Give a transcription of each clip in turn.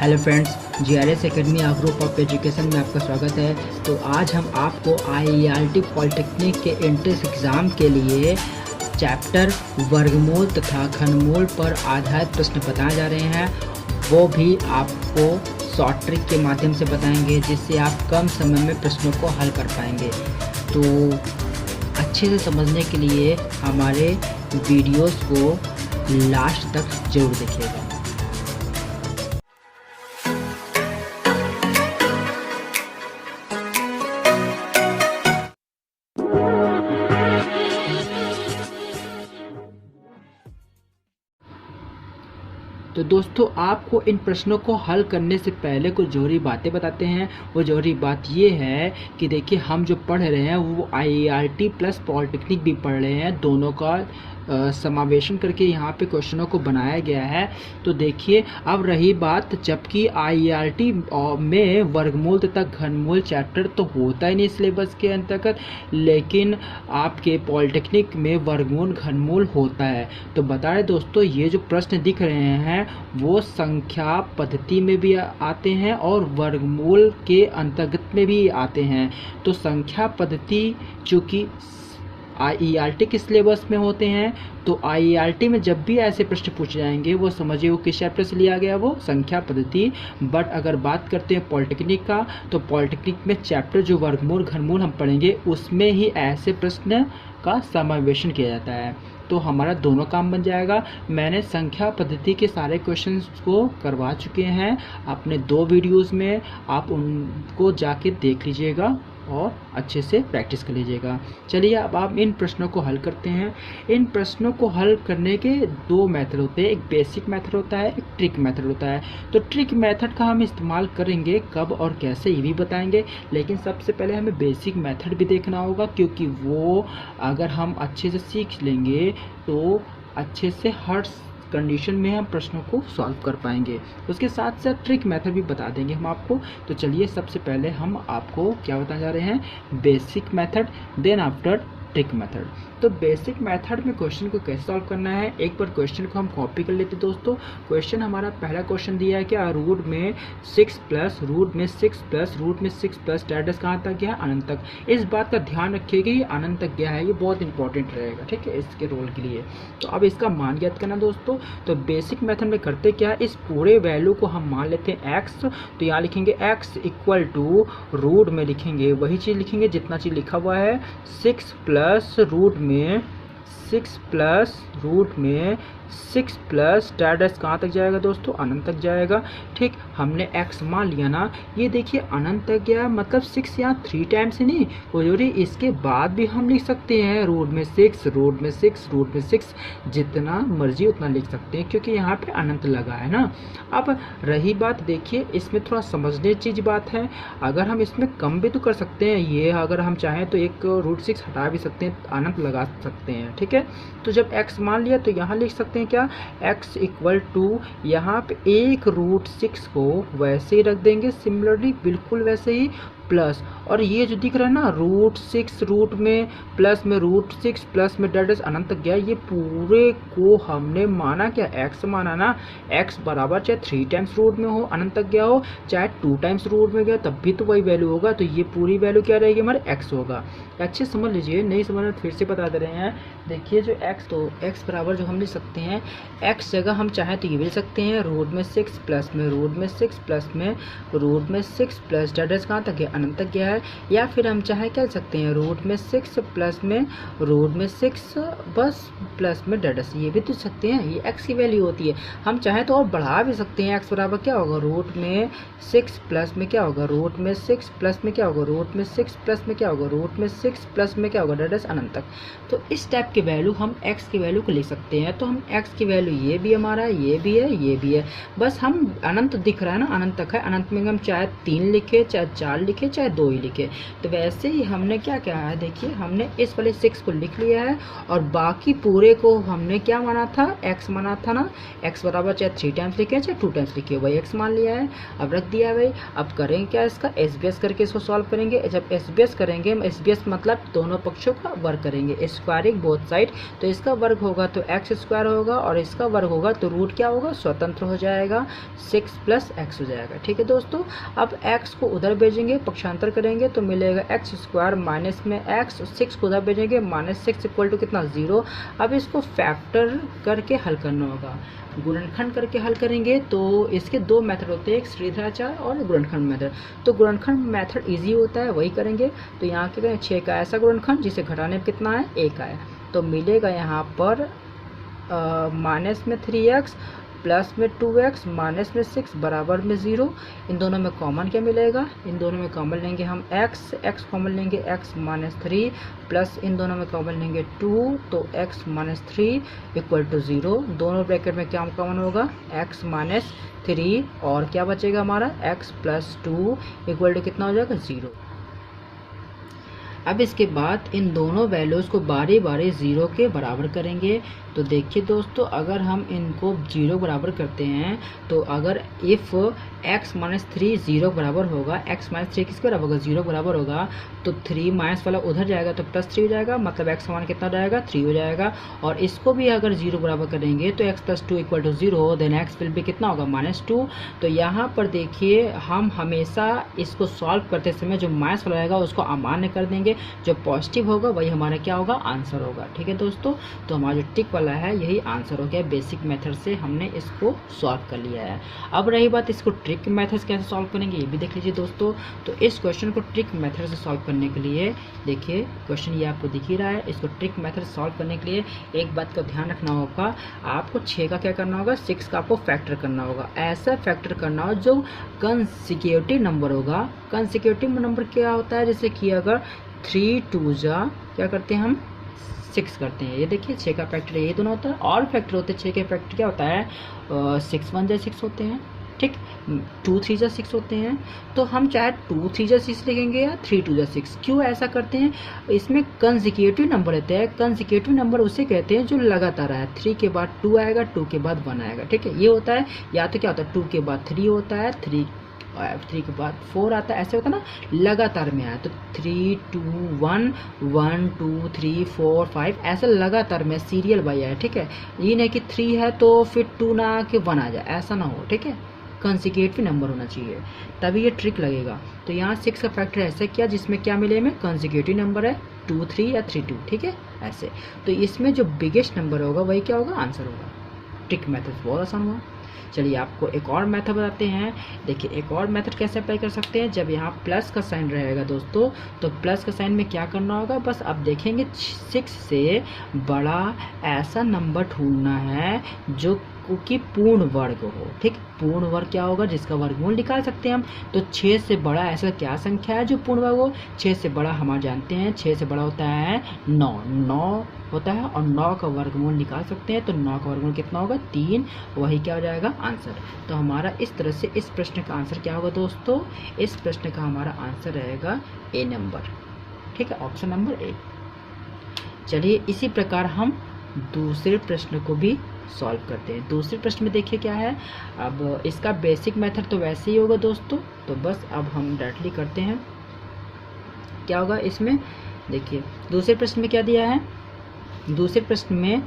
Hello friends, GRS academy group of education में आपका स्वागत है। तो आज हम आपको आईआईटी पॉलिटेक्निक के एंट्रेंस एग्ज़ाम के लिए चैप्टर वर्गमूल तथा घनमूल पर आधारित प्रश्न बताए जा रहे हैं। वो भी आपको शॉर्ट ट्रिक के माध्यम से बताएंगे, जिससे आप कम समय में प्रश्नों को हल कर पाएंगे। तो अच्छे से समझने के लिए हमारे वीडियोस को लास्ट तक जरूर देखिएगा। तो दोस्तों, आपको इन प्रश्नों को हल करने से पहले कुछ जरूरी बातें बताते हैं। वो जरूरी बात ये है कि देखिए, हम जो पढ़ रहे हैं वो आईआईटी प्लस पॉलिटेक्निक भी पढ़ रहे हैं, दोनों का समावेशन करके यहाँ पे क्वेश्चनों को बनाया गया है। तो देखिए, अब रही बात, जबकि आईआईटी में वर्गमूल तथा घनमूल चैप्टर तो होता ही नहीं सिलेबस के अंतर्गत, लेकिन आपके पॉलिटेक्निक में वर्गमूल घनमूल होता है। तो बता रहे दोस्तों, ये जो प्रश्न दिख रहे हैं वो संख्या पद्धति में भी आते हैं और वर्गमूल के अंतर्गत में भी आते हैं। तो संख्या पद्धति चूँकि आईआईटी के सिलेबस में होते हैं, तो आईआईटी में जब भी ऐसे प्रश्न पूछे जाएंगे वो समझिए वो किस चैप्टर से लिया गया, वो संख्या पद्धति। बट अगर बात करते हैं पॉलिटेक्निक का, तो पॉलिटेक्निक में चैप्टर जो वर्गमूल घनमूल हम पढ़ेंगे उसमें ही ऐसे प्रश्न का समावेशन किया जाता है। तो हमारा दोनों काम बन जाएगा। मैंने संख्या पद्धति के सारे क्वेश्चंस को करवा चुके हैं अपने 2 वीडियोस में, आप उनको जाके देख लीजिएगा और अच्छे से प्रैक्टिस कर लीजिएगा। चलिए, अब आप इन प्रश्नों को हल करते हैं। इन प्रश्नों को हल करने के 2 मेथड होते हैं, एक बेसिक मेथड होता है, एक ट्रिक मेथड होता है। तो ट्रिक मेथड का हम इस्तेमाल करेंगे कब और कैसे ये भी बताएंगे, लेकिन सबसे पहले हमें बेसिक मेथड भी देखना होगा, क्योंकि वो अगर हम अच्छे से सीख लेंगे तो अच्छे से हर कंडीशन में हम प्रश्नों को सॉल्व कर पाएंगे। उसके साथ साथ ट्रिक मेथड भी बता देंगे हम आपको। तो चलिए, सबसे पहले हम आपको क्या बताने जा रहे हैं, basic method, then after trick method. तो बेसिक मेथड में क्वेश्चन को कैसे सॉल्व करना है, एक बार क्वेश्चन को हम कॉपी कर लेते हैं दोस्तों। क्वेश्चन हमारा पहला क्वेश्चन दिया है क्या, रूट में 6 प्लस रूट में 6 प्लस रूट में 6 प्लस डेट कहाँ तक गया, अनंत तक। इस बात का ध्यान रखिएगा, ये अनंत तक गया है, ये बहुत इंपॉर्टेंट रहेगा, ठीक है, इसके रोल के लिए। तो अब इसका मान ज्ञात करना दोस्तों। तो बेसिक मेथड में करते क्या, इस पूरे वैल्यू को हम मान लेते हैं x। तो यहाँ लिखेंगे x इक्वल टू रूट में लिखेंगे वही चीज़ लिखेंगे जितना चीज़ लिखा हुआ है, 6 प्लस रूट में 6 प्लस रूट में 6 प्लस डेट कहाँ तक जाएगा दोस्तों, अनंत तक जाएगा। ठीक, हमने x मान लिया ना, ये देखिए अनंत तक गया, मतलब 6 यहाँ 3 टाइम्स ही नहीं, और इसके बाद भी हम लिख सकते हैं रूट में 6 रूट में 6 रूट में 6, जितना मर्जी उतना लिख सकते हैं, क्योंकि यहाँ पे अनंत लगा है ना। अब रही बात, देखिए इसमें थोड़ा समझने चीज़ बात है, अगर हम इसमें कम भी तो कर सकते हैं, ये अगर हम चाहें तो एक √6 हटा भी सकते हैं, अनंत लगा सकते हैं, ठीक है। तो जब x मान लिया तो यहाँ लिख सकते हैं क्या, x इक्वल टू यहाँ पे एक √6 को वैसे ही रख देंगे, सिमिलरली बिल्कुल वैसे ही, प्लस, और ये जो दिख रहा है ना √6 रूट में प्लस में √6 प्लस में डेट अनंत तक गया, ये पूरे को हमने माना क्या, x माना ना। x बराबर चाहे 3 टाइम्स रूट में हो अनंत तक गया हो, चाहे 2 टाइम्स रूट में गया, तब भी तो वही वैल्यू होगा। तो ये पूरी वैल्यू क्या रहेगी हमारे, x होगा। अच्छे समझ लीजिए, नहीं समझ में फिर से बता दे रहे हैं। देखिए जो x, तो x बराबर जो हम लिख सकते हैं, x जगह हम चाहें तो ये भी लिख सकते हैं, रूट में 6 प्लस में रूट में 6 प्लस में रूट में 6 प्लस डेट कहाँ तक है, अनंत तक गया है। या फिर हम चाहे क्या लिख सकते हैं, रूट में 6 प्लस में रूट में 6 बस प्लस में डेट, ये भी तो सकते हैं, ये x की वैल्यू होती है। हम चाहे तो और बढ़ा भी सकते हैं, x बराबर क्या होगा, रूट में 6 प्लस में क्या होगा, रूट में 6 प्लस में क्या होगा, रूट में 6 प्लस में क्या होगा, रूट में 6 प्लस में क्या होगा, डेट अनंत तक। तो इस टाइप की वैल्यू हम x की वैल्यू को लिख सकते हैं। तो हम x की वैल्यू ये भी हमारा है, ये भी है, ये भी है, बस हम अनंत दिख रहा है ना, अनंत तक है। अनंत में हम चाहे 3 लिखे, चाहे 4 लिखे, चाहे 2 ही लिखे। तो वैसे ही हमने क्या किया है, देखिए हमने इस वाले 6 को लिख लिया है और बाकी पूरे को हमने क्या माना था, x माना था ना। x बराबर चाहे 3 टाइम्स लिखे चाहे 2 टाइम्स लिखे, वही x मान लिया है। अब रख दिया है भाई। अब करेंगे क्या, इसका SBS करके इसको सॉल्व करेंगे। जब SBS करेंगे, SBS मतलब दोनों पक्षों का वर्ग करेंगे, स्क्वायरिंग बोथ साइड। तो इसका वर्ग होगा तो x स्क्वायर होगा और इसका वर्ग होगा तो रूट क्या होगा, स्वतंत्र हो जाएगा, 6 + x हो जाएगा। ठीक है दोस्तों, अब x को उधर भेजेंगे, पक्षांतर करेंगे तो मिलेगा x स्क्वायर माइनस में x, 6 को उधर भेजेंगे, -6 = कितना, 0। अब इसको फैक्टर करके हल करना होगा, गुणनखंड करके हल करेंगे। तो इसके 2 मेथड होते हैं, एक श्रीधराचार्य और गुणनखंड मेथड। तो गुणनखंड मेथड इजी होता है, वही करेंगे। तो यहाँ क्या करें, 6 का ऐसा गुणनखंड जिसे घटाने में कितना है, 1 आया। तो मिलेगा यहाँ पर माइनस में 3x प्लस में 2x माइनस में 6 बराबर में 0। इन दोनों में कॉमन क्या मिलेगा, इन दोनों में कॉमन लेंगे हम x कॉमन लेंगे, x - 3 प्लस इन दोनों में कॉमन लेंगे 2, तो x - 3 = 0। दोनों ब्रैकेट में क्या कॉमन होगा, x - 3 और क्या बचेगा हमारा, x + 2 = कितना हो जाएगा, 0। अब इसके बाद इन दोनों वैल्यूज़ को बारी बारी 0 के बराबर करेंगे। तो देखिए दोस्तों, अगर हम इनको 0 बराबर करते हैं तो अगर इफ़ x - 3 0 बराबर होगा, x - 3 किसके बराबर होगा, 0 बराबर होगा, तो 3 माइनस वाला उधर जाएगा तो +3 हो जाएगा, मतलब x मान कितना हो जाएगा, 3 हो जाएगा। और इसको भी अगर 0 बराबर करेंगे तो x + 2 = 0, देन x विल भी कितना होगा, -2। तो यहाँ पर देखिए हम हमेशा इसको सॉल्व करते समय जो माइनस वाला रहेगा उसको अमान्य कर देंगे, जो पॉजिटिव होगा वही हमारा क्या होगा, आंसर होगा। ठीक है दोस्तों, तो हमारा जो टिक वाला है यही आंसर हो गया। बेसिक मेथड से हमने इसको सॉल्व कर लिया है। अब रही बात इसको ट्रिक मेथड से कैसे सॉल्व करेंगे, ये भी देख लीजिए दोस्तों। तो इस क्वेश्चन को ट्रिक मेथड से सॉल्व करने के लिए देखिए क्वेश्चन ये आपको दिख ही रहा है। इसको ट्रिक मेथड से सॉल्व करने के लिए एक बात का ध्यान रखना होगा, आपको 6 का क्या करना होगा, 6 का आपको फैक्टर करना होगा। ऐसा फैक्टर करना हो जो कंसेक्यूटिव नंबर होगा। कंसेक्यूटिव नंबर क्या होता है, जैसे कि अगर 3 2 जा क्या करते हैं हम, 6 करते हैं। ये देखिए 6 का फैक्टर ये दोनों होता है। और फैक्टर होते हैं 6 के फैक्टर क्या होता है, 6 1 जा 6 होते हैं, ठीक, 2 3 जा 6 होते हैं। तो हम चाहे 2 3 जा 6 लिखेंगे या 3 2 जा 6। क्यों ऐसा करते हैं, इसमें कंसेक्यूटिव नंबर रहते हैं। कंसेक्यूटिव नंबर उसे कहते हैं जो लगातार है, 3 के बाद 2 आएगा, 2 के बाद 1 आएगा। ठीक है, ये होता है। या तो क्या होता है, 2 के बाद 3 होता है, 3 के बाद 4 आता है, ऐसे होता है ना, लगातार में आया तो 3 2 1 1 2 3 4 5 ऐसा लगातार में सीरियल बाई आया। ठीक है, ये नहीं कि 3 है तो फिर 2 ना आके 1 आ जाए, ऐसा ना हो। ठीक है, कंसेक्यूटिव नंबर होना चाहिए, तभी ये ट्रिक लगेगा। तो यहाँ 6 का फैक्टर ऐसे किया जिसमें क्या मिले हमें, कंसेक्यूटिव नंबर है 2 3 या 3 2। ठीक है, ऐसे। तो इसमें जो बिगेस्ट नंबर होगा वही क्या होगा, आंसर होगा। ट्रिक मेथड बहुत आसान हुआ। चलिए आपको एक और मेथड बताते हैं। देखिए एक और मेथड कैसे अप्लाई कर सकते हैं, जब यहाँ प्लस का साइन रहेगा दोस्तों, तो प्लस का साइन में क्या करना होगा, बस अब देखेंगे 6 से बड़ा ऐसा नंबर ढूंढना है जो कि पूर्ण वर्ग हो। ठीक, पूर्ण वर्ग क्या होगा, जिसका वर्गमूल निकाल सकते हैं हम। तो 6 से बड़ा ऐसा क्या संख्या है जो पूर्ण वर्ग हो, 6 से बड़ा हम जानते हैं 6 से बड़ा होता है 9 होता है, और 9 का वर्गमूल निकाल सकते हैं। तो 9 का वर्गमूल कितना होगा, 3, वही क्या हो जाएगा, आंसर। तो हमारा इस तरह से इस प्रश्न का आंसर क्या होगा दोस्तों, इस प्रश्न का हमारा आंसर रहेगा ए नंबर। ठीक है, ऑप्शन नंबर ए। चलिए इसी प्रकार हम दूसरे प्रश्न को भी सॉल्व करते हैं। दूसरे प्रश्न में देखिए क्या है, अब इसका बेसिक मेथड तो वैसे ही होगा दोस्तों। तो बस अब हम डायरेक्टली करते हैं, क्या होगा इसमें। देखिए दूसरे प्रश्न में क्या दिया है, दूसरे प्रश्न में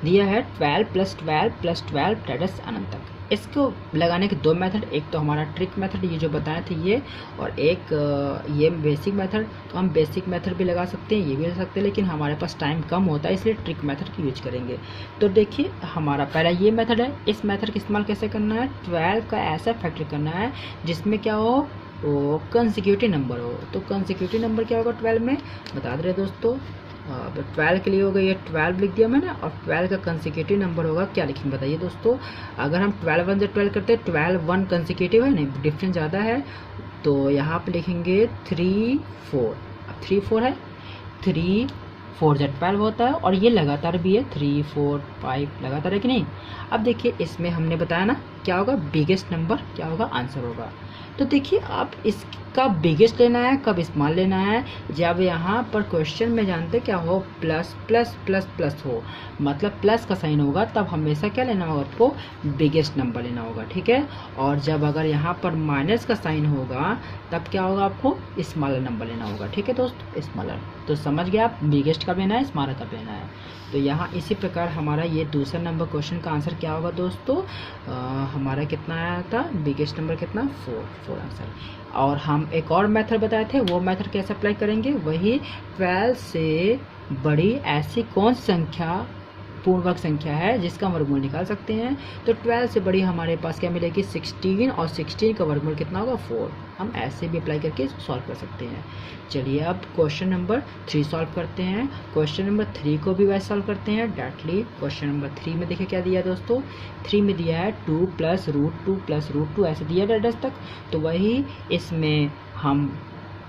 दिया है 12 + 12 + 12 दैट अनंत तक। इसको लगाने के 2 मेथड, एक तो हमारा ट्रिक मेथड ये जो बताए थे ये, और एक ये बेसिक मेथड। तो हम बेसिक मेथड भी लगा सकते हैं, ये भी लगा सकते हैं, लेकिन हमारे पास टाइम कम होता है इसलिए ट्रिक मेथड की यूज करेंगे। तो देखिए हमारा पहला ये मेथड है। इस मेथड का इस्तेमाल कैसे करना है, 12 का ऐसा फैक्टर करना है जिसमें क्या हो, वो कंसेक्यूटिव नंबर हो। तो कंसेक्यूटिव नंबर क्या होगा 12 में, बता दे रहे दोस्तों। 12 के लिए होगा ये 12 लिख दिया मैंने, और 12 का कंसेक्यूटिव नंबर होगा, क्या लिखेंगे बताइए दोस्तों। अगर हम 12 1 से 12 करते हैं, 12 1 कंसेक्यूटिव है, नहीं डिफरेंस ज़्यादा है, तो यहाँ पे लिखेंगे 3 4। अब 3 4 है, 3 4 से 12 होता है, और ये लगातार भी है 3 4 5 लगातार है कि नहीं। अब देखिए इसमें हमने बताया ना क्या होगा, बिगेस्ट नंबर क्या होगा, आंसर होगा। तो देखिए आप इसका बिगेस्ट लेना है, कब स्मॉल लेना है, जब यहाँ पर क्वेश्चन में जानते क्या हो, प्लस प्लस प्लस प्लस हो, मतलब प्लस का साइन होगा, तब हमेशा क्या लेना होगा आपको, बिगेस्ट नंबर लेना होगा, ठीक है। और जब अगर यहाँ पर माइनस का साइन होगा तब क्या होगा, आपको स्मॉलर नंबर लेना होगा, ठीक है दोस्त, स्मॉलर। तो समझ गए आप, बिगेस्ट कब लेना है, स्मॉलर कब लेना है। तो यहाँ इसी प्रकार हमारा ये दूसरा नंबर क्वेश्चन का आंसर क्या होगा दोस्तों, हमारा कितना आया था, बिगेस्ट नंबर कितना, 4 आंसर। और हम एक और मेथड बताए थे, वो मेथड कैसे अप्लाई करेंगे, वही 12 से बड़ी ऐसी कौन सी संख्या पूर्णवर्ग संख्या है जिसका वर्गमूल निकाल सकते हैं। तो 12 से बड़ी हमारे पास क्या मिलेगी, 16, और 16 का वर्गमूल कितना होगा, 4। हम ऐसे भी अप्लाई करके इसको सॉल्व कर सकते हैं। चलिए अब क्वेश्चन नंबर 3 सॉल्व करते हैं। क्वेश्चन नंबर 3 को भी वैसे सॉल्व करते हैं डायरेक्टली। क्वेश्चन नंबर 3 में देखिए क्या दिया है दोस्तों, 3 में दिया है 2 + √2 + √2 ऐसे दिया है तक। तो वही इसमें हम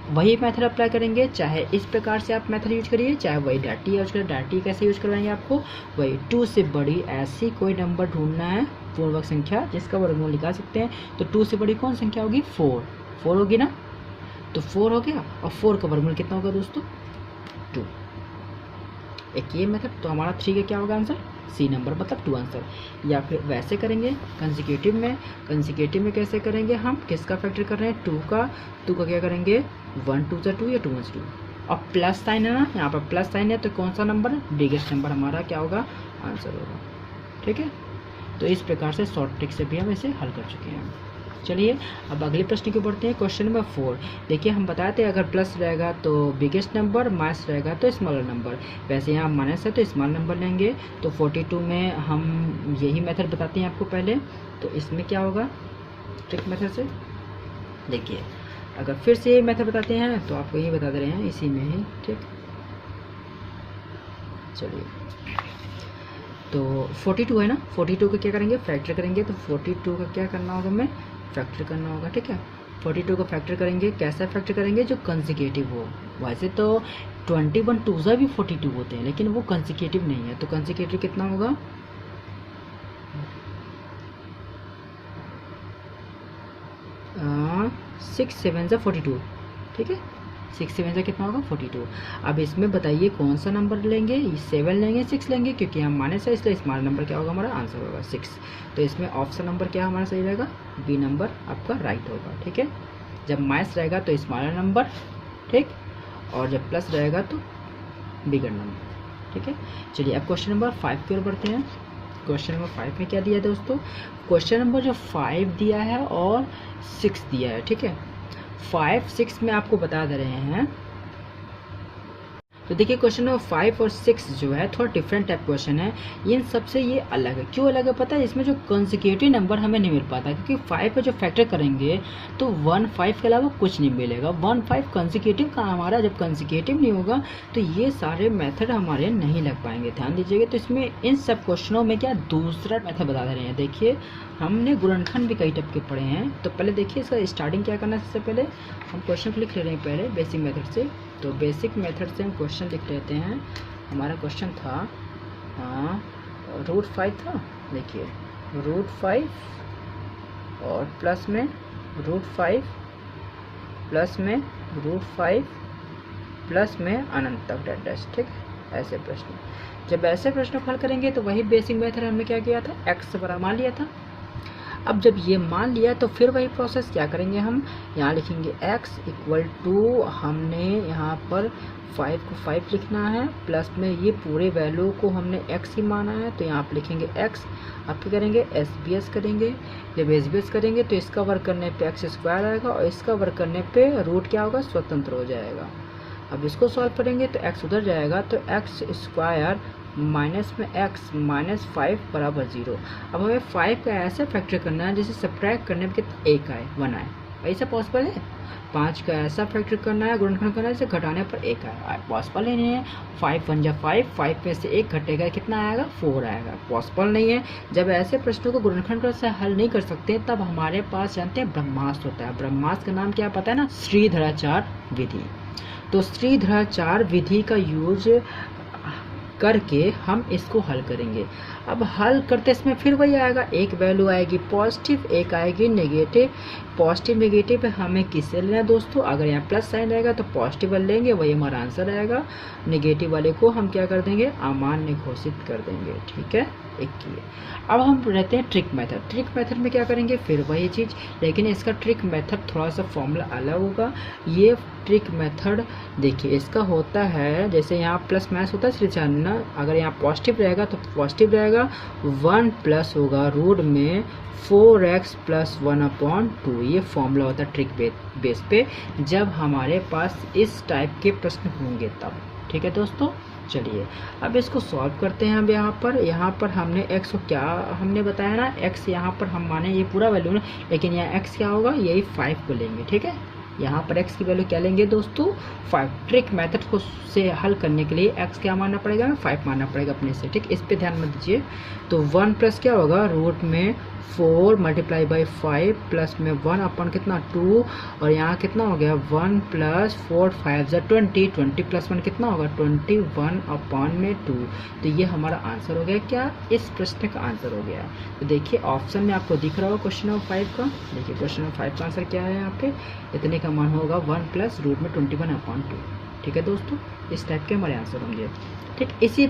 वही मेथड अप्लाई करेंगे, चाहे इस प्रकार से आप मेथड यूज करिए, चाहे वही डायरेक्टली यूज करें। डायरेक्टली कैसे यूज करवाएंगे आपको, वही 2 से बड़ी ऐसी कोई नंबर ढूंढना है, पूर्णवर्ग संख्या जिसका वर्गमूल निकाल सकते हैं। तो 2 से बड़ी कौन संख्या होगी, 4 होगी ना, तो 4 हो गया, और 4 का वर्गमूल कितना होगा दोस्तों, 2। एक ये मेथड, तो हमारा 3 का क्या होगा आंसर, सी नंबर, मतलब 2 आंसर। या फिर वैसे करेंगे कंसेक्यूटिव में। कंसेक्यूटिव में कैसे करेंगे, हम किसका फैक्टर कर रहे हैं, 2 का क्या करेंगे, 1 2 × 2 या 2 1 2, और प्लस साइन है ना, यहाँ पर प्लस साइन है, तो कौन सा नंबर है, बिगेस्ट नंबर हमारा क्या होगा, आंसर होगा, ठीक है। तो इस प्रकार से शॉर्ट ट्रिक से भी हम इसे हल कर चुके हैं। चलिए अब अगले प्रश्न की बढ़ते हैं। क्वेश्चन नंबर 4 देखिए, हम बताए थे अगर प्लस रहेगा तो बिगेस्ट नंबर, माइनस रहेगा तो स्मॉलर नंबर। वैसे यहाँ माइनस है तो स्मॉल नंबर लेंगे। तो 42 में हम यही मेथड बताते हैं आपको पहले। तो इसमें क्या होगा, ट्रिक मेथड से देखिए, अगर फिर से ये मेथड बताते हैं तो आपको यही बता दे रहे हैं इसी में ही, ठीक। चलिए तो 42 है ना, 42 का क्या करेंगे, फैक्टर करेंगे। तो 42 का क्या करना होगा, हमें फैक्टर करना होगा, ठीक है। 42 का फैक्टर करेंगे, कैसा फैक्टर करेंगे, जो कंसेक्यूटिव हो। वैसे तो 21 2 भी 42 होते हैं, लेकिन वो कंसेक्यूटिव नहीं है। तो कंसेक्यूटिव कितना होगा, 6 7 42, ठीक है। 6 7 कितना होगा, 42। अब इसमें बताइए कौन सा नंबर लेंगे, 7 लेंगे, 6 लेंगे, क्योंकि हम माइनस है इसलिए स्मॉल नंबर क्या होगा, हमारा आंसर होगा 6। तो इसमें ऑप्शन नंबर क्या हमारा सही रहेगा, बी नंबर आपका राइट होगा, ठीक है। जब माइनस रहेगा तो स्मॉलर नंबर, ठीक, और जब प्लस रहेगा तो बिगर नंबर, ठीक है। चलिए अब क्वेश्चन नंबर 5 की ओर बढ़ते हैं। क्वेश्चन नंबर 5 में क्या दिया है दोस्तों, क्वेश्चन नंबर जो 5 दिया है और 6 दिया है, ठीक है। 5 6 में आपको बता दे रहे हैं। तो देखिए क्वेश्चन नंबर 5 और 6 जो है थोड़ा डिफरेंट टाइप क्वेश्चन है। इन सबसे ये अलग है। क्यों अलग है पता है, इसमें जो कंसेक्यूटिव नंबर हमें नहीं मिल पाता, क्योंकि 5 पे जो फैक्टर करेंगे तो 1 5 के अलावा कुछ नहीं मिलेगा। 1 5 कंसेक्यूटिव का हमारा जब कंसेक्यूटिव नहीं होगा तो ये सारे मेथड हमारे नहीं लग पाएंगे, ध्यान दीजिएगा। तो इसमें इन सब क्वेश्चनों में क्या दूसरा मेथड बता दे रहे हैं। देखिए हमने गुणनखंड भी कई टाइप के पढ़े हैं। तो पहले देखिए इसका स्टार्टिंग क्या करना है। सबसे पहले हम क्वेश्चन को लिख ले रहे हैं पहले बेसिक मेथड से। तो बेसिक मेथड से हम क्वेश्चन लिख लेते हैं। हमारा क्वेश्चन था √5 था। देखिए √5 और प्लस में √5 प्लस में √5 प्लस में अनंत तक डैश, ठीक है। ऐसे प्रश्न, जब ऐसे प्रश्न हल करेंगे तो वही बेसिक मेथड हमने क्या किया था, x बराबर मान लिया था। अब जब ये मान लिया तो फिर वही प्रोसेस क्या करेंगे, हम यहाँ लिखेंगे x इक्वल टू, हमने यहाँ पर 5 को 5 लिखना है, प्लस में ये पूरे वैल्यू को हमने x ही माना है तो यहाँ पर लिखेंगे x। अब क्या करेंगे, SBS करेंगे। जब SBS करेंगे तो इसका वर्ग करने पे x² आएगा और इसका वर्ग करने पे रूट क्या होगा, स्वतंत्र हो जाएगा। अब इसको सॉल्व करेंगे तो x उधर जाएगा तो x² माइनस में x माइनस 5 बराबर 0। अब हमें 5 का ऐसा फैक्टर करना है जैसे सब्ट्रैक्ट करने में कितना 1 आए 1 आए, ऐसा पॉसिबल है। 5 का ऐसा फैक्टर करना है, गुणनखंड करना है जैसे घटाने पर 1 आए, पॉसिबल ही नहीं है। 5 1 जा 5, 5 में से 1 घटेगा कितना आएगा, 4 आएगा, पॉसिबल नहीं है। जब ऐसे प्रश्नों को गुणनखंड से हल नहीं कर सकते तब हमारे पास जानते हैं ब्रह्मास्त्र होता है। ब्रह्मास्त्र का नाम क्या पता है ना, श्रीधराचार्य विधि। तो श्रीधराचार्य विधि का यूज करके हम इसको हल करेंगे। अब हल करते इसमें फिर वही आएगा, एक वैल्यू आएगी पॉजिटिव, एक आएगी नेगेटिव। पॉजिटिव नेगेटिव हमें किससे लेना है दोस्तों, अगर यहाँ प्लस साइन रहेगा तो पॉजिटिव वाले लेंगे, वही हमारा आंसर आएगा। नेगेटिव वाले को हम क्या कर देंगे, अमान्य घोषित कर देंगे। ठीक है, एक किए। अब हम रहते हैं ट्रिक मेथड। ट्रिक मेथड में क्या करेंगे, फिर वही चीज़, लेकिन इसका ट्रिक मेथड थोड़ा सा फॉर्मूला अलग होगा। ये ट्रिक मेथड देखिए इसका होता है, जैसे यहाँ प्लस माइनस होता है इसलिए जानना, अगर यहाँ पॉजिटिव रहेगा तो पॉजिटिव रहेगा, 1 प्लस होगा रूट में 4x + 1/2। ये फॉर्मूला होता है ट्रिक बेस पे, जब हमारे पास इस टाइप के प्रश्न होंगे तब। ठीक है दोस्तों, चलिए अब इसको सॉल्व करते हैं। अब यहाँ पर हमने x को क्या हमने बताया ना, x यहाँ पर हम माने ये पूरा वैल्यू ना, लेकिन यहाँ x क्या होगा, यही 5 को लेंगे। ठीक है, यहाँ पर x की वैल्यू क्या लेंगे दोस्तों, 5। ट्रिक मेथड को से हल करने के लिए x क्या मानना पड़ेगा, 5 मानना पड़ेगा अपने से। ठीक, इस पे ध्यान मत दीजिए। तो 1 प्लस क्या होगा, रूट में 4 × 5 प्लस में 1 अपन कितना 2, और यहाँ कितना हो गया 1 + 4 5 = 20, 20 + 1 कितना होगा 21/2। तो ये हमारा आंसर हो गया, क्या इस प्रश्न का आंसर हो गया। तो देखिए ऑप्शन में आपको दिख रहा होगा क्वेश्चन नंबर 5 का। देखिए क्वेश्चन नंबर 5 का आंसर क्या है, यहाँ पे इतने का मान होगा 1 + रूट में 21/2। ठीक है दोस्तों, इस टाइप के हमारे आंसर होंगे। ठीक, इसी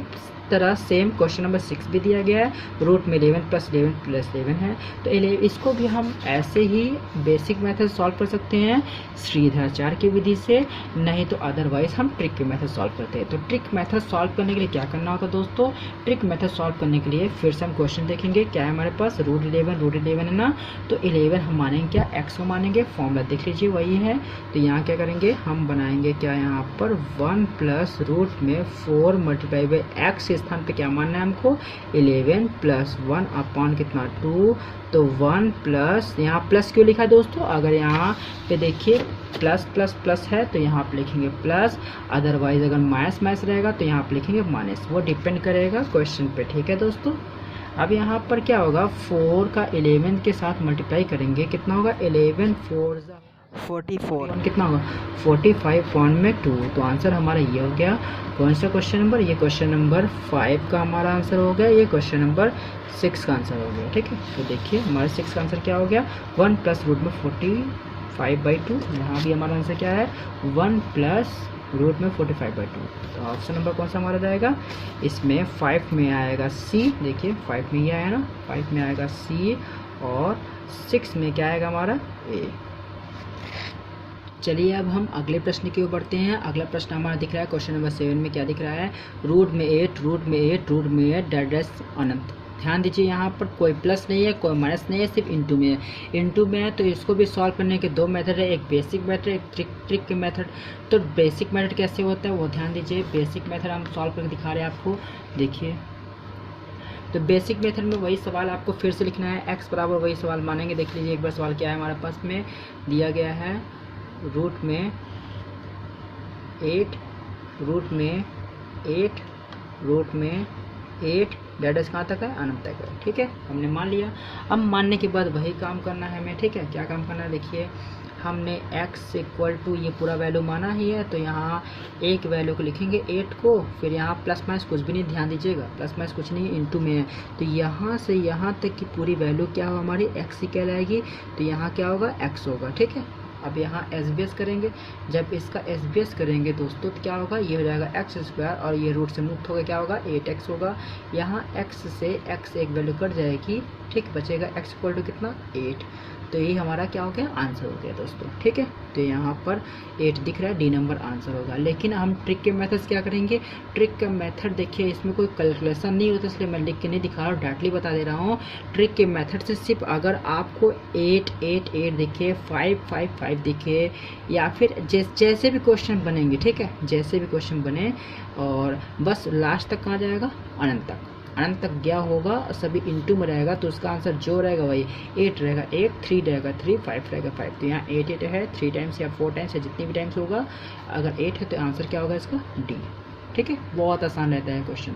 तरह सेम क्वेश्चन नंबर 6 भी दिया गया है, रूट में 11 + 11 + 11 है। तो इसको भी हम ऐसे ही बेसिक मेथड सॉल्व कर सकते हैं श्रीधराचार्य की विधि से, नहीं तो अदरवाइज हम ट्रिक के मेथड सॉल्व करते हैं। तो ट्रिक मेथड सॉल्व करने के लिए क्या करना होता है दोस्तों, ट्रिक मेथड सॉल्व करने के लिए फिर से हम क्वेश्चन देखेंगे। क्या है हमारे पास, रूट 11 है ना, तो 11 हम मानेंगे क्या, x को मानेंगे। फॉर्मूला देख लीजिए वही है। तो यहाँ क्या करेंगे, हम बनाएंगे क्या, यहाँ पर 1 + रूट में 4 × x स्थान पे क्या मानना है हमको, 11 + 1 कितना 2। तो 1 प्लस, यहाँ प्लस क्यों लिखा है दोस्तों, अगर यहाँ पे देखिए प्लस प्लस प्लस है तो यहाँ पे लिखेंगे प्लस, अदरवाइज अगर माइनस माइनस रहेगा तो यहाँ पे लिखेंगे माइनस, वो डिपेंड करेगा क्वेश्चन पे। ठीक है दोस्तों, अब यहाँ पर क्या होगा, 4 का 11 के साथ मल्टीप्लाई करेंगे, कितना होगा 11 × 4 = 44, कितना होगा 45 1 में 2। तो आंसर हमारा ये हो गया। कौन सा क्वेश्चन नंबर, ये क्वेश्चन नंबर 5 का हमारा आंसर हो गया, ये क्वेश्चन नंबर 6 का आंसर हो गया। ठीक है, तो देखिए हमारा 6 का आंसर क्या हो गया, 1 + रूट में 45/2। यहाँ भी हमारा आंसर क्या है, 1 + रूट में 45/2। तो ऑप्शन नंबर कौन सा हमारा जाएगा, इसमें 5 में आएगा C। देखिए 5 में ही आया ना, 5 में आएगा C, और 6 में क्या आएगा हमारा A। चलिए अब हम अगले प्रश्न की ओर बढ़ते हैं। अगला प्रश्न हमारा दिख रहा है क्वेश्चन नंबर 7 में क्या दिख रहा है, रूट में 8 डैश अनंत। ध्यान दीजिए यहाँ पर कोई प्लस नहीं है, कोई माइनस नहीं है, सिर्फ इंटू में है। इंटू में है तो इसको भी सॉल्व करने के 2 मेथड है, एक बेसिक मेथड, एक ट्रिक मेथड। तो बेसिक मेथड कैसे होता है वो ध्यान दीजिए। बेसिक मेथड हम सॉल्व करके दिखा रहे हैं आपको, देखिए। तो बेसिक मेथड में वही सवाल आपको फिर से लिखना है, x बराबर वही सवाल मानेंगे। देख लीजिए एक बार सवाल क्या है हमारे पास में दिया गया है, रूट में 8 डेढ़ कहाँ तक है, अनंत तक है। ठीक है, हमने मान लिया। अब मानने के बाद वही काम करना है हमें। ठीक है, क्या काम करना है, देखिए हमने x = ये पूरा वैल्यू माना ही है, तो यहाँ एक वैल्यू को लिखेंगे 8 को, फिर यहाँ प्लस माइनस कुछ भी नहीं, ध्यान दीजिएगा प्लस माइनस कुछ नहीं, इंटू में है। तो यहाँ से यहाँ तक की पूरी वैल्यू क्या होगा हमारी, x ही कहलाएगी। तो यहाँ क्या होगा, x होगा। ठीक है, अब यहाँ SBS करेंगे, जब इसका SBS करेंगे दोस्तों तो क्या होगा, ये हो जाएगा x², और ये रूट से मुक्त होगा, क्या होगा 8x होगा। यहाँ x से x एक वैल्यू कट जाएगी, ठीक, बचेगा x = कितना 8। तो यही हमारा क्या हो गया, आंसर हो गया दोस्तों। ठीक है, तो यहाँ पर 8 दिख रहा है, डी नंबर आंसर होगा। लेकिन हम ट्रिक के मेथड क्या करेंगे, ट्रिक का मेथड देखिए इसमें कोई कैलकुलेशन नहीं होता, इसलिए मैं लिख के नहीं दिखा रहा हूँ, डायरेक्टली बता दे रहा हूँ। ट्रिक के मेथड से सिर्फ अगर आपको 8 8 8 दिखे, 5 5 5 दिखे, या फिर जैसे भी क्वेश्चन बनेंगे, ठीक है, जैसे भी क्वेश्चन बने, और बस लास्ट तक कहाँ जाएगा, अनंत तक गया होगा, सभी इंटू में रहेगा, तो उसका आंसर जो रहेगा वही 8 रहेगा 8, 3 रहेगा 3, 5 रहेगा 5। तो यहाँ 8 8 है, 3 टाइम्स या 4 टाइम्स या जितनी भी टाइम्स होगा, अगर 8 है तो आंसर क्या होगा इसका, डी। ठीक है, बहुत आसान रहता है क्वेश्चन।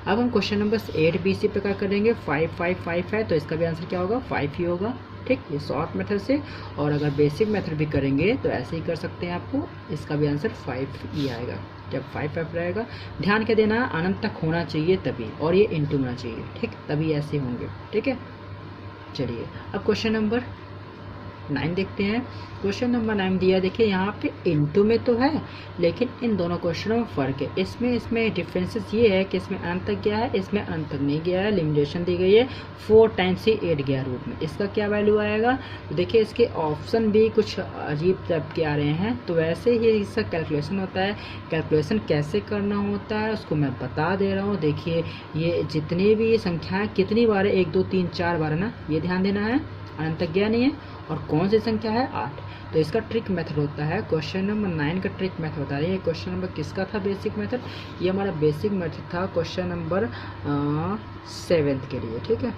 अब हम क्वेश्चन नंबर 8 BC प्रकार करेंगे, 5 5 5 है, तो इसका भी आंसर क्या होगा, 5 ही होगा। ठीक, ये शॉर्ट मेथड से। और अगर बेसिक मेथड भी करेंगे तो ऐसे ही कर सकते हैं, आपको इसका भी आंसर 5 ही आएगा। जब 5 रहेगा, ध्यान क्या देना, अनंत तक होना चाहिए तभी, और ये इंटू होना चाहिए, ठीक, तभी ऐसे होंगे। ठीक है, चलिए अब क्वेश्चन नंबर 9 देखते हैं। क्वेश्चन नंबर 9 दिया, देखिए यहाँ पे इनटू में तो है, लेकिन इन दोनों क्वेश्चनों में फ़र्क है। इसमें डिफरेंसेस ये है कि इसमें अनंत तक गया है, इसमें अनंत तक नहीं गया है। लिमिटेशन दी गई है 4 टाइम्स ही 8 गया रूट में, इसका क्या वैल्यू आएगा। तो देखिए इसके ऑप्शन भी कुछ अजीब टाइप के आ रहे हैं, तो वैसे ही इसका कैलकुलेशन होता है। कैलकुलेशन कैसे करना होता है उसको मैं बता दे रहा हूँ। देखिए ये जितनी भी संख्याएँ कितनी बार है, 1 2 3 4 बार है ना, ये ध्यान देना है। अनंत तक गया नहीं है, और कौन सी संख्या है 8। तो इसका ट्रिक मेथड होता है, क्वेश्चन नंबर 9 का ट्रिक मेथड होता है। ये क्वेश्चन नंबर किसका था बेसिक मेथड, ये हमारा बेसिक मेथड था क्वेश्चन नंबर 7 के लिए। ठीक है,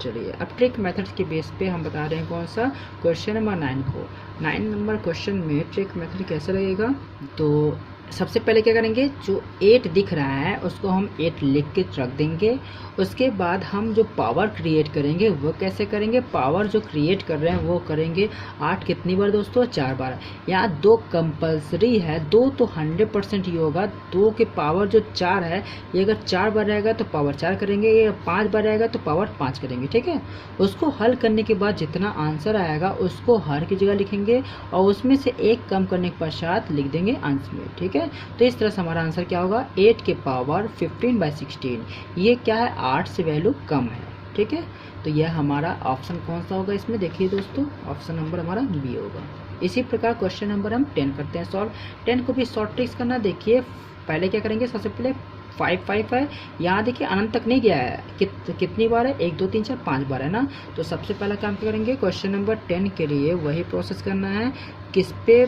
चलिए अब ट्रिक मेथड के बेस पे हम बता रहे हैं कौन सा, क्वेश्चन नंबर 9 को। 9 नंबर क्वेश्चन में ट्रिक मेथड कैसे लगेगा, तो सबसे पहले क्या करेंगे, जो 8 दिख रहा है उसको हम 8 लिख के रख देंगे। उसके बाद हम जो पावर क्रिएट करेंगे वो कैसे करेंगे, पावर जो क्रिएट कर रहे हैं वो करेंगे 8 कितनी बार दोस्तों, 4 बार। यहाँ 2 कंपलसरी है, 2 तो 100% ही होगा। 2 के पावर जो 4 है, ये अगर 4 बार रहेगा तो पावर 4 करेंगे, ये 5 बार रहेगा तो पावर 5 करेंगे। ठीक है, उसको हल करने के बाद जितना आंसर आएगा उसको हर की जगह लिखेंगे, और उसमें से एक कम करने के पश्चात लिख देंगे अंश में। ठीक है, तो इस तरह से हमारा आंसर क्या होगा, 8 के पावर 15/16। ये क्या है, 8 से वैल्यू कम है। ठीक है, तो यह हमारा ऑप्शन कौन सा होगा इसमें, देखिए दोस्तों ऑप्शन नंबर हमारा बी होगा। इसी प्रकार क्वेश्चन नंबर हम 10 करते हैं सॉल्व। 10 को भी शॉर्ट ट्रिक्स करना, देखिए पहले क्या करेंगे, सबसे पहले 5 है, यहाँ देखिए अनंत तक नहीं गया है, कितनी बार है, 1 2 3 4 5 बार है ना। तो सबसे पहला काम क्या करेंगे, क्वेश्चन नंबर 10 के लिए वही प्रोसेस करना है। किस पे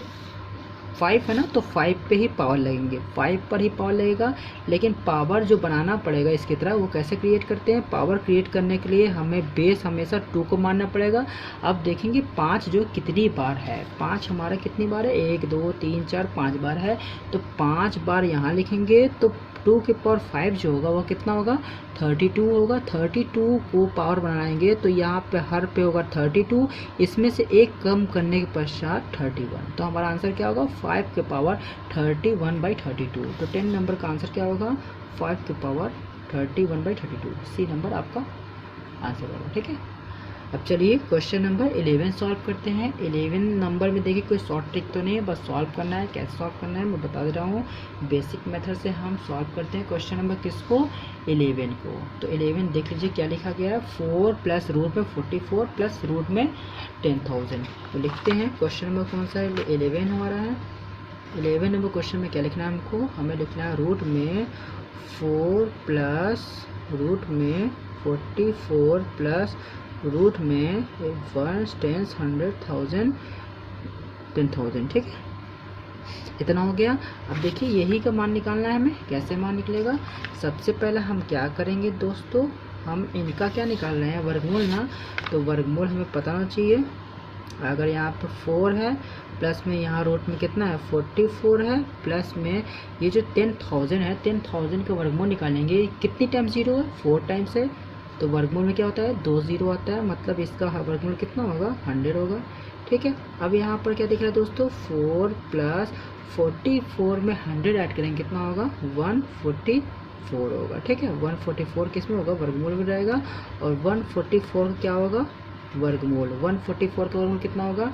5 है ना, तो 5 पे ही पावर लगेंगे, 5 पर ही पावर लगेगा। लेकिन पावर जो बनाना पड़ेगा इसकी तरह, वो कैसे क्रिएट करते हैं, पावर क्रिएट करने के लिए हमें बेस हमेशा 2 को मानना पड़ेगा। अब देखेंगे 5 जो कितनी बार है, 5 हमारा कितनी बार है, 1 2 3 4 5 बार है। तो 5 बार यहाँ लिखेंगे, तो 2 के पावर 5 जो होगा वो कितना होगा, 32 होगा। 32 को पावर बनाएंगे तो यहाँ पे हर पे होगा 32, इसमें से एक कम करने के पश्चात 31। तो हमारा आंसर क्या होगा, 5 के पावर 31/32। तो 10 नंबर का आंसर क्या होगा, 5 के पावर 31/32। सी नंबर आपका आंसर होगा। ठीक है, अब चलिए क्वेश्चन नंबर 11 सॉल्व करते हैं। 11 नंबर में देखिए कोई शॉर्ट ट्रिक तो नहीं है, बस सॉल्व करना है। कैसे सॉल्व करना है मैं बता दे रहा हूँ। बेसिक मेथड से हम सॉल्व करते हैं क्वेश्चन नंबर किसको, 11 को। तो 11 देख लीजिए क्या लिखा गया है, 4 प्लस रूट में 44 प्लस रूट में 10,000। तो लिखते हैं क्वेश्चन नंबर कौन सा है, 11 हमारा है। 11 नंबर क्वेश्चन में क्या लिखना है हमको, हमें लिखना है रूट में 4 प्लस रूट में 44 प्लस रूट में 1 10 100,000 10,000। ठीक है, इतना हो गया। अब देखिए यही का मान निकालना है हमें, कैसे मान निकलेगा। सबसे पहले हम क्या करेंगे दोस्तों, हम इनका क्या निकाल रहे हैं, वर्गमूल ना। तो वर्गमूल हमें पता होना चाहिए। अगर यहाँ पर 4 है, प्लस में यहाँ रूट में कितना है 44 है, प्लस में ये जो 10,000 है, 10,000 का वर्गमूल निकालेंगे। कितनी टाइम्स 0 है, 4 टाइम्स है। तो वर्गमूल में क्या होता है, 2 0 आता है, मतलब इसका वर्गमूल कितना होगा, 100 होगा। ठीक है, अब यहाँ पर क्या दिख रहा है दोस्तों, 4 प्लस 44 में 100 ऐड करेंगे, कितना होगा 144 होगा। ठीक है, 144 किस में होगा, वर्गमूल में रहेगा। और 144 क्या होगा, वर्गमूल 144 का वर्गमूल कितना होगा,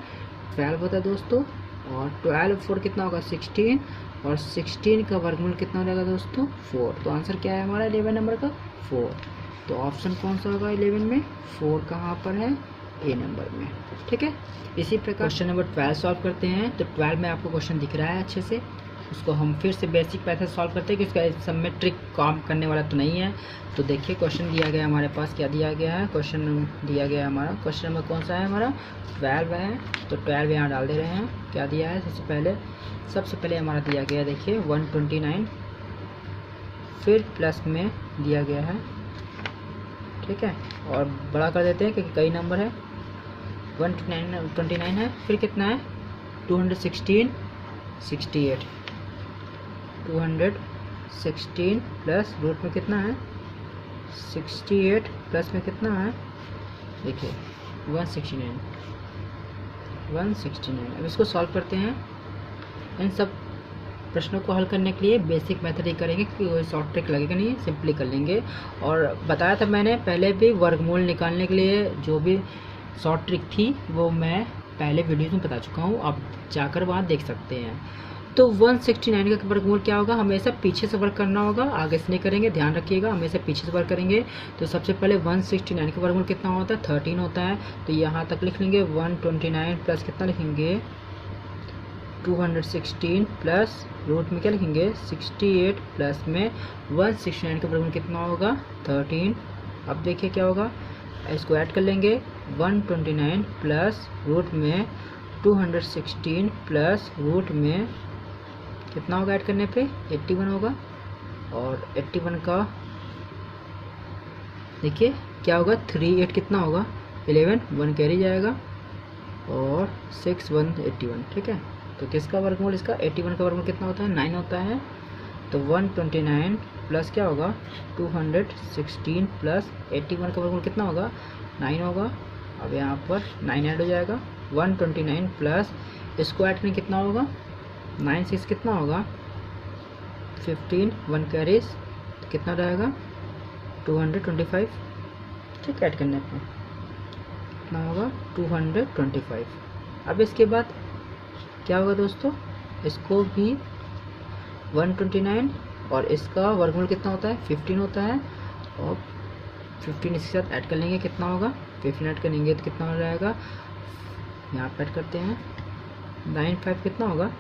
12 होता है दोस्तों। और 12 4 कितना होगा 16, और 16 का वर्गमूल कितना हो जाएगा दोस्तों 4। तो आंसर क्या है हमारा 11 नंबर का 4। तो ऑप्शन कौन सा होगा 11 में, 4 कहाँ पर है, ए नंबर में। ठीक है, इसी प्रकार क्वेश्चन नंबर 12 सॉल्व करते हैं। तो 12 में आपको क्वेश्चन दिख रहा है अच्छे से, उसको हम फिर से बेसिक मेथड सॉल्व करते हैं कि उसका सब में ट्रिक काम करने वाला तो नहीं है। तो देखिए क्वेश्चन दिया गया हमारे पास, क्या दिया गया है, क्वेश्चन दिया गया है हमारा, क्वेश्चन नंबर कौन सा है हमारा 12 है। तो 12 यहाँ डाल दे रहे हैं। क्या दिया है, सबसे पहले हमारा दिया गया है देखिए 129, फिर प्लस में दिया गया है। ठीक है, और बड़ा कर देते हैं क्योंकि कई नंबर है, 129 है, फिर कितना है 216 68, 216 प्लस रूट में कितना है 68, प्लस में कितना है देखिए 169। अब इसको सॉल्व करते हैं। इन सब प्रश्नों को हल करने के लिए बेसिक मेथड ही करेंगे क्योंकि कोई शॉर्ट ट्रिक लगेगा नहीं, सिंपली कर लेंगे। और बताया था मैंने पहले भी, वर्गमूल निकालने के लिए जो भी शॉर्ट ट्रिक थी वो मैं पहले वीडियो में बता चुका हूँ, आप जाकर वहाँ देख सकते हैं। तो 169 का वर्गमूल क्या होगा, हमेशा पीछे से वर्क करना होगा, आगे से नहीं करेंगे, ध्यान रखिएगा, हमेशा पीछे से वर्क करेंगे। तो सबसे पहले 169 का वर्गमूल कितना होता है, 13 होता है। तो यहाँ तक लिख लेंगे 129 प्लस कितना लिखेंगे 216 प्लस रूट में क्या लिखेंगे 68 प्लस में 169 का वर्गमूल कितना होगा 13। अब देखिए क्या होगा, इसको ऐड कर लेंगे 129 प्लस रूट में 216 प्लस रूट में कितना होगा ऐड करने पे 81 होगा। और 81 का देखिए क्या होगा 38 कितना होगा 11, 1 कैरी जाएगा और 6 1 81। ठीक है, तो किसका वर्गमूल इसका 81 का वर्गमूल कितना होता है 9 होता है। तो 129 प्लस क्या होगा 216 प्लस 81 का वर्गमूल कितना होगा 9 होगा। अब यहाँ पर 9 ऐड हो जाएगा 129 प्लस इसको ऐड करने कितना होगा 9 6 कितना होगा 15, 1 कैरीज तो कितना रहेगा 225। ठीक, ऐड करने पर कितना होगा 225। अब इसके बाद क्या होगा दोस्तों, इसको भी 129 और इसका वर्गमूल कितना होता है 15 होता है और 15 इसके साथ ऐड कर लेंगे कितना होगा 15 ऐड करेंगे तो कितना हो जाएगा, यहाँ पर ऐड करते हैं 9 5 कितना होगा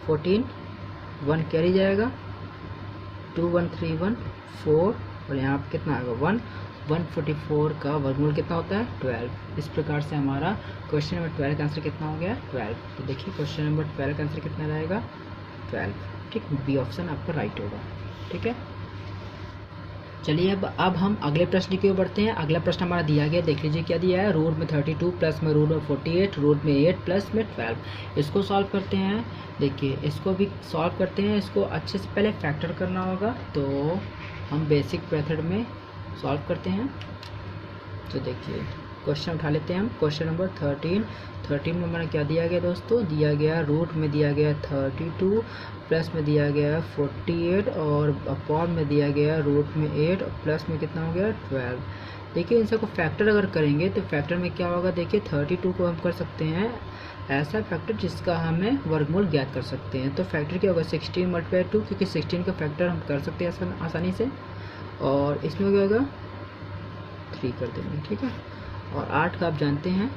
14, 1 कैरी जाएगा 2 1 3 1 4 और यहाँ पर कितना आएगा 1 144 का वर्गमूल कितना होता है 12। इस प्रकार से हमारा क्वेश्चन नंबर 12 का आंसर कितना हो गया 12। तो देखिए क्वेश्चन नंबर 12 का आंसर कितना रहेगा 12। ठीक, बी ऑप्शन आपका राइट होगा। ठीक है, चलिए अब हम अगले प्रश्न की ओर बढ़ते हैं। अगला प्रश्न हमारा दिया गया, देख लीजिए क्या दिया है, रूट में 32 प्लस में रूट में 48 रूट में 8 प्लस में 12। इसको सॉल्व करते हैं। देखिए इसको भी सॉल्व करते हैं, इसको अच्छे से पहले फैक्टर करना होगा, तो हम बेसिक मेथड में सॉल्व करते हैं। तो देखिए क्वेश्चन उठा लेते हैं हम, क्वेश्चन नंबर 13 में हमारा क्या दिया गया दोस्तों, दिया गया रूट में दिया गया 32 प्लस में दिया गया 48 और अपॉन में दिया गया रूट में 8 प्लस में कितना हो गया 12। देखिए इन सबको फैक्टर अगर करेंगे तो फैक्टर में क्या होगा, देखिए 32 को हम कर सकते हैं ऐसा फैक्टर जिसका हमें वर्गमूल ज्ञात कर सकते हैं। तो फैक्टर क्या होगा 16 मल्टीप्लाई 2, क्योंकि 16 का फैक्टर हम कर सकते हैं आसानी से। और इसमें क्या होगा 3 कर देंगे। ठीक है, और 8 का आप जानते हैं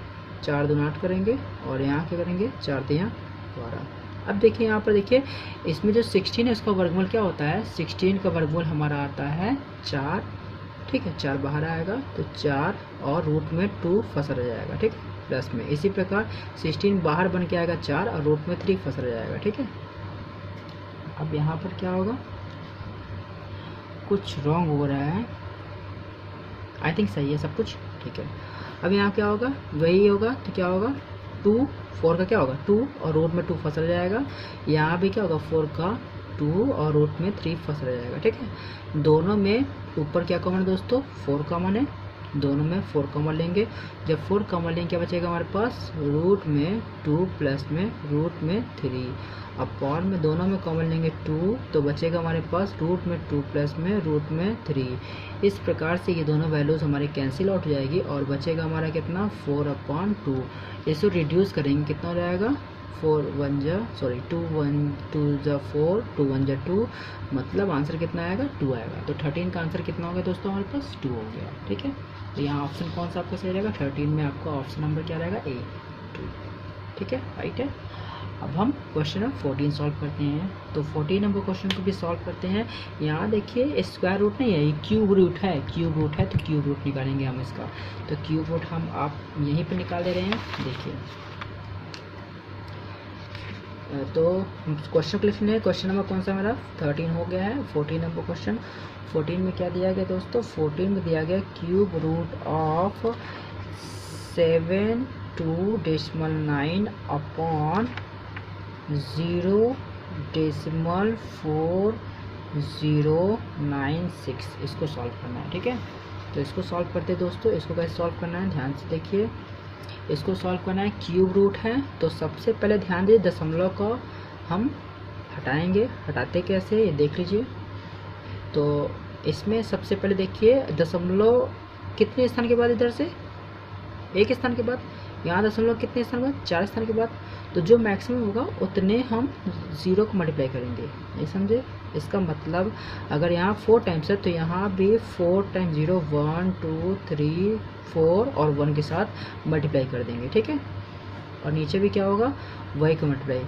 4 2 8 करेंगे और यहाँ क्या करेंगे 4 3 12। अब देखिए यहाँ पर देखिए इसमें जो 16 है इसका वर्गमूल क्या होता है, 16 का वर्गमूल हमारा आता है 4। ठीक है, 4 बाहर आएगा तो 4 और रूट में 2 फंसा रह जाएगा। ठीक है, प्लस में इसी प्रकार 16 बाहर बन के आएगा 4 और रूट में 3 फंसा रह जाएगा। ठीक है, अब यहाँ पर क्या होगा, कुछ रॉन्ग हो रहा है, आई थिंक सही है सब कुछ। ठीक है, अब यहाँ क्या होगा, वही होगा तो क्या होगा 2 4 का क्या होगा 2 और रूट में 2 फंस जाएगा। यहाँ भी क्या होगा 4 का 2 और रूट में 3 फंस जाएगा। ठीक है, दोनों में ऊपर क्या कॉमन है दोस्तों 4 कॉमन है, दोनों में 4 कॉमन लेंगे। जब 4 कॉमन लेंगे क्या बचेगा हमारे पास, रूट में 2 प्लस में रूट में 3 अपॉन में दोनों में कॉमन लेंगे 2 तो बचेगा हमारे पास रूट में 2 प्लस में रूट में 3। इस प्रकार से ये दोनों वैल्यूज़ हमारे कैंसिल आउट हो जाएगी और बचेगा हमारा कितना 4/2। इसको रिड्यूस करेंगे कितना हो जाएगा 2 1 2 4 2 1 2, मतलब आंसर कितना आएगा 2 आएगा। तो 13 का आंसर कितना हो गया दोस्तों हमारे पास 2 हो गया। ठीक है, तो यहाँ ऑप्शन कौन सा आपका सही रहेगा, 13 में आपका ऑप्शन नंबर क्या रहेगा A 2। ठीक है, राइट है। अब हम क्वेश्चन नंबर 14 सॉल्व करते हैं। तो 14 नंबर क्वेश्चन को भी सॉल्व करते हैं। यहाँ देखिए स्क्वायर रूट नहीं है, ये क्यूब रूट है, तो क्यूब रूट निकालेंगे हम इसका। तो क्यूब रूट हम आप यहीं पर निकाल दे रहे हैं। देखिए तो क्वेश्चन को लिखने हैं, क्वेश्चन नंबर कौन सा मेरा 13 हो गया है। 14 नंबर क्वेश्चन, 14 में क्या दिया गया दोस्तों, 14 में दिया गया क्यूब रूट ऑफ 7 2.9 अपॉन 0.4096। इसको सॉल्व करना है। ठीक है, तो इसको सॉल्व करते हैं दोस्तों। इसको कैसे सॉल्व करना है ध्यान से देखिए। इसको सॉल्व करना है, क्यूब रूट है तो सबसे पहले ध्यान दीजिए दशमलव को हम हटाएंगे। हटाते कैसे ये देख लीजिए। तो इसमें सबसे पहले देखिए दशमलव कितने स्थान के बाद, इधर से एक स्थान के बाद, यहाँ दशमलव कितने स्थान के बाद, 4 स्थान के बाद। तो जो मैक्सिमम होगा उतने हम 0 को मल्टीप्लाई करेंगे, नहीं समझे। इसका मतलब अगर यहाँ 4 टाइम्स है तो यहाँ भी 4 टाइम्स 0 1 2 3 4 और 1 के साथ मल्टीप्लाई कर देंगे, ठीक है। और नीचे भी क्या होगा, वही का मल्टीप्लाई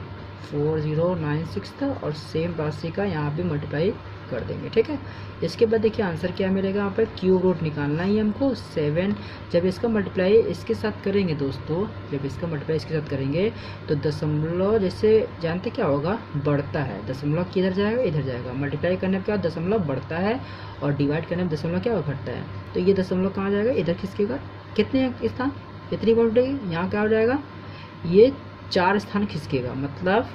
4096 था और सेम राशि का यहाँ भी मल्टीप्लाई कर देंगे, ठीक है। इसके बाद देखिए आंसर क्या मिलेगा, यहाँ पर क्यूब रूट निकालना ही हमको 7। जब इसका मल्टीप्लाई इसके साथ करेंगे दोस्तों, जब इसका मल्टीप्लाई इसके साथ करेंगे तो दशमलव जैसे जानते क्या होगा, बढ़ता है। दशमलव किधर जाएगा, इधर जाएगा। मल्टीप्लाई करने के बाद दशमलव बढ़ता है और डिवाइड करने में दशमलव क्या घटता है। तो ये दशमलव कहाँ जाएगा, इधर खिसकेगा। कितने स्थान, इतनी बढ़ेगी, यहाँ क्या हो जाएगा, ये 4 स्थान खिसकेगा, मतलब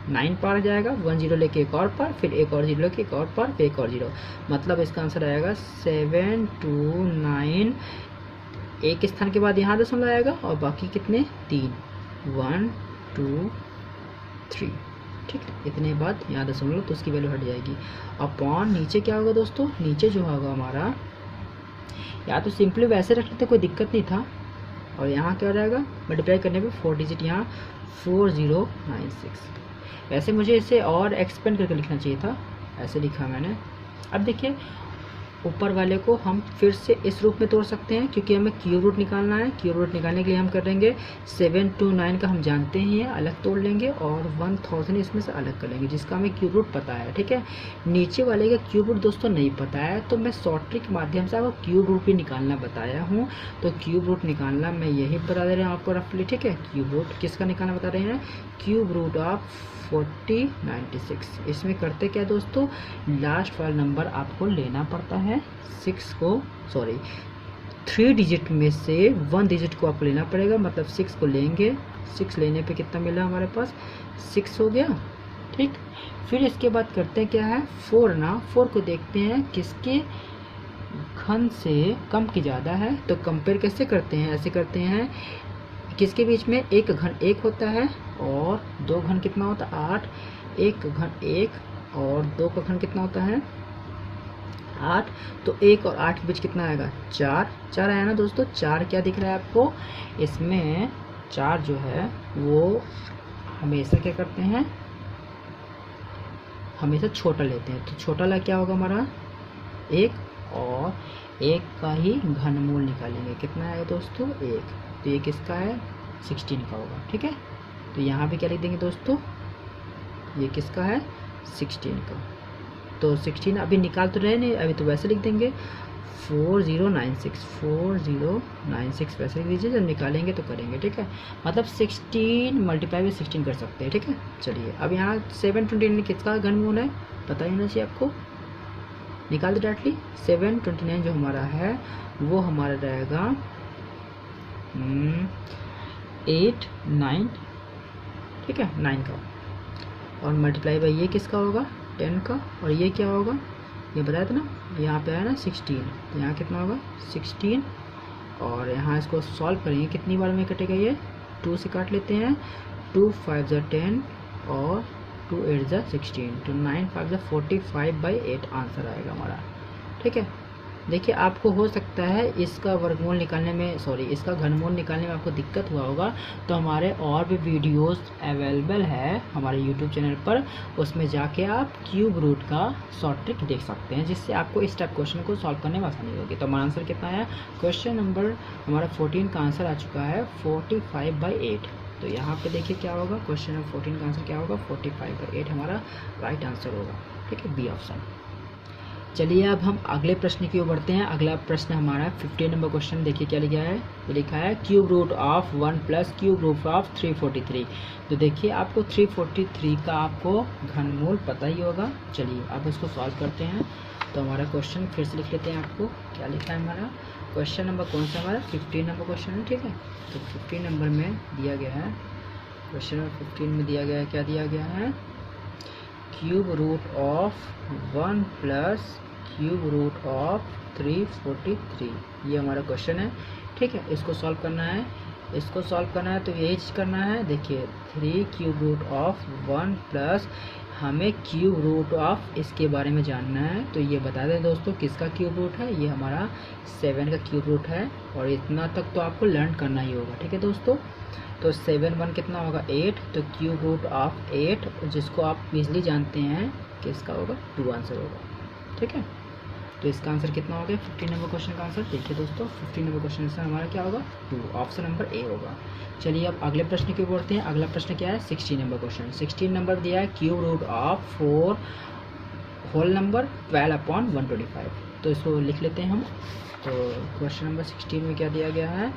9 पार जाएगा। 1 0 लेके एक और पार, फिर एक और 0 लेके एक और पार, फिर एक और 0। मतलब इसका आंसर आएगा 7 2 9। एक स्थान के बाद यहाँ दशमलव आएगा और बाकी कितने 3 1 2 3, ठीक है। इतने बाद यहाँ दशमलव तो उसकी वैल्यू हट जाएगी। अपॉन नीचे क्या होगा दोस्तों, नीचे जो होगा हमारा, या तो सिंपली वैसे रख लेते कोई दिक्कत नहीं था। और यहाँ क्या हो जाएगा, मल्टीप्लाई करने पे 4 डिजिट यहाँ 4096। वैसे मुझे इसे और एक्सपेंड करके लिखना चाहिए था, ऐसे लिखा मैंने। अब देखिए ऊपर वाले को हम फिर से इस रूप में तोड़ सकते हैं क्योंकि हमें क्यूब रूट निकालना है। क्यूब रूट निकालने के लिए हम करेंगे 7 2 9 का हम जानते ही हैं, अलग तोड़ लेंगे और 1000 इसमें से अलग कर लेंगे जिसका हमें क्यूब रूट पता है, ठीक है। नीचे वाले का क्यूब रूट दोस्तों नहीं पता है तो मैं शॉर्ट ट्रिक के माध्यम से आपको क्यूब रूट भी निकालना बताया हूँ। तो क्यूब रूट निकालना मैं यही बता दे रहे हैं आपको रफली, ठीक है। क्यूब रूट किसका निकालना बता रहे हैं, क्यूब रूट ऑफ 4096। इसमें करते क्या दोस्तों, लास्ट वाला नंबर आपको लेना पड़ता है 3 डिजिट में से 1 डिजिट को आपको लेना पड़ेगा, मतलब 6 को लेंगे। 6 लेने पे कितना मिला हमारे पास, 6 हो गया, ठीक। फिर इसके बाद करते हैं क्या है, 4 ना, 4 को देखते हैं किसके घन से कम की ज़्यादा है। तो कंपेयर कैसे करते हैं, ऐसे करते हैं किसके बीच में एक घन 1 होता है और 2 घन कितना होता है 8। 1 घन 1 और 2 का घन कितना होता है 8। तो 1 और 8 के बीच कितना आएगा 4 आया ना दोस्तों। 4 क्या दिख रहा है आपको, इसमें 4 जो है वो हमेशा क्या करते हैं, हमेशा छोटा लेते हैं। तो छोटा ला क्या होगा हमारा 1 और 1 का ही घनमूल निकालेंगे, कितना है दोस्तों 1। तो ये किसका है 16 का होगा, ठीक है। तो यहाँ भी क्या लिख देंगे दोस्तों, ये किसका है 16 का। तो 16 अभी निकाल तो रहे नहीं, अभी तो वैसे लिख देंगे 4096 वैसे लिख दीजिए, जब निकालेंगे तो करेंगे, ठीक है। मतलब 16 मल्टीप्लाई में 16 कर सकते हैं, ठीक है। चलिए अब यहाँ 729 किसका घनमूल है पता ही होना चाहिए आपको, निकाल दो डायरेक्टली। 729 जो हमारा है वो हमारा रहेगा 8 9, ठीक है 9 का, और मल्टीप्लाई बाई ये किसका होगा 10 का, और ये क्या होगा ये बताया था ना, यहाँ पे है ना 16। तो यहाँ कितना होगा 16 और यहाँ इसको सॉल्व करेंगे कितनी बार में कटेगा, ये 2 से काट लेते हैं। 2 5 ज़ा 10 और 2 8 ज़ा 16, तो 9 5 ज़ा 45/8 आंसर आएगा हमारा, ठीक है। देखिए आपको हो सकता है इसका वर्गमूल निकालने में, सॉरी इसका घनमूल निकालने में आपको दिक्कत हुआ होगा, तो हमारे और भी वीडियोस अवेलेबल है हमारे यूट्यूब चैनल पर, उसमें जाके आप क्यूब रूट का शॉर्ट ट्रिक देख सकते हैं जिससे आपको इस टाइप क्वेश्चन को सॉल्व करने में आसानी होगी। तो हमारा आंसर कितना है, क्वेश्चन नंबर हमारा 14 का आंसर आ चुका है 45/8। तो यहाँ पे देखिए क्या होगा, क्वेश्चन नंबर 14 का आंसर क्या होगा 45/8 हमारा राइट आंसर होगा, ठीक है, बी ऑप्शन। चलिए अब हम अगले प्रश्न की ओर बढ़ते हैं। अगला प्रश्न हमारा 15 नंबर क्वेश्चन, देखिए क्या लिखा है, ये लिखा है cube root of 1 plus cube root of 343। तो देखिए आपको 343 का आपको घनमूल पता ही होगा। चलिए अब इसको सॉल्व करते हैं। तो हमारा क्वेश्चन फिर से लिख लेते हैं, आपको क्या लिखा है हमारा क्वेश्चन नंबर कौन सा हमारा 15 नंबर क्वेश्चन है, ठीक है। तो 15 नंबर में दिया गया है, क्वेश्चन नंबर 15 में दिया गया है, क्या दिया गया है, cube root of 1 plus cube root of 343, ये हमारा क्वेश्चन है। ठीक है, इसको सॉल्व करना है, इसको सॉल्व करना है तो यही चीज़ करना है। देखिए 3 क्यूब रूट ऑफ 1 प्लस हमें क्यूब रूट ऑफ इसके बारे में जानना है। तो ये बता दें दोस्तों किसका क्यूब रूट है, ये हमारा 7 का क्यूब रूट है। और इतना तक तो आपको लर्न करना ही होगा। ठीक है दोस्तों, तो 7 1 कितना होगा 8, तो क्यूब रूट ऑफ 8 जिसको आप इजली जानते हैं किसका होगा 2 आंसर होगा। ठीक है, तो इसका आंसर कितना हो गया 15 नंबर क्वेश्चन का आंसर। देखिए दोस्तों 15 नंबर क्वेश्चन आंसर हमारा क्या होगा 2, ऑप्शन नंबर ए होगा। चलिए अब अगले प्रश्न की ओर बढ़ते हैं। अगला प्रश्न क्या है 16 नंबर क्वेश्चन। 16 नंबर दिया है cube root of 4 whole number 12/125। तो इसको लिख लेते हैं हम। तो क्वेश्चन नंबर 16 में क्या दिया गया है,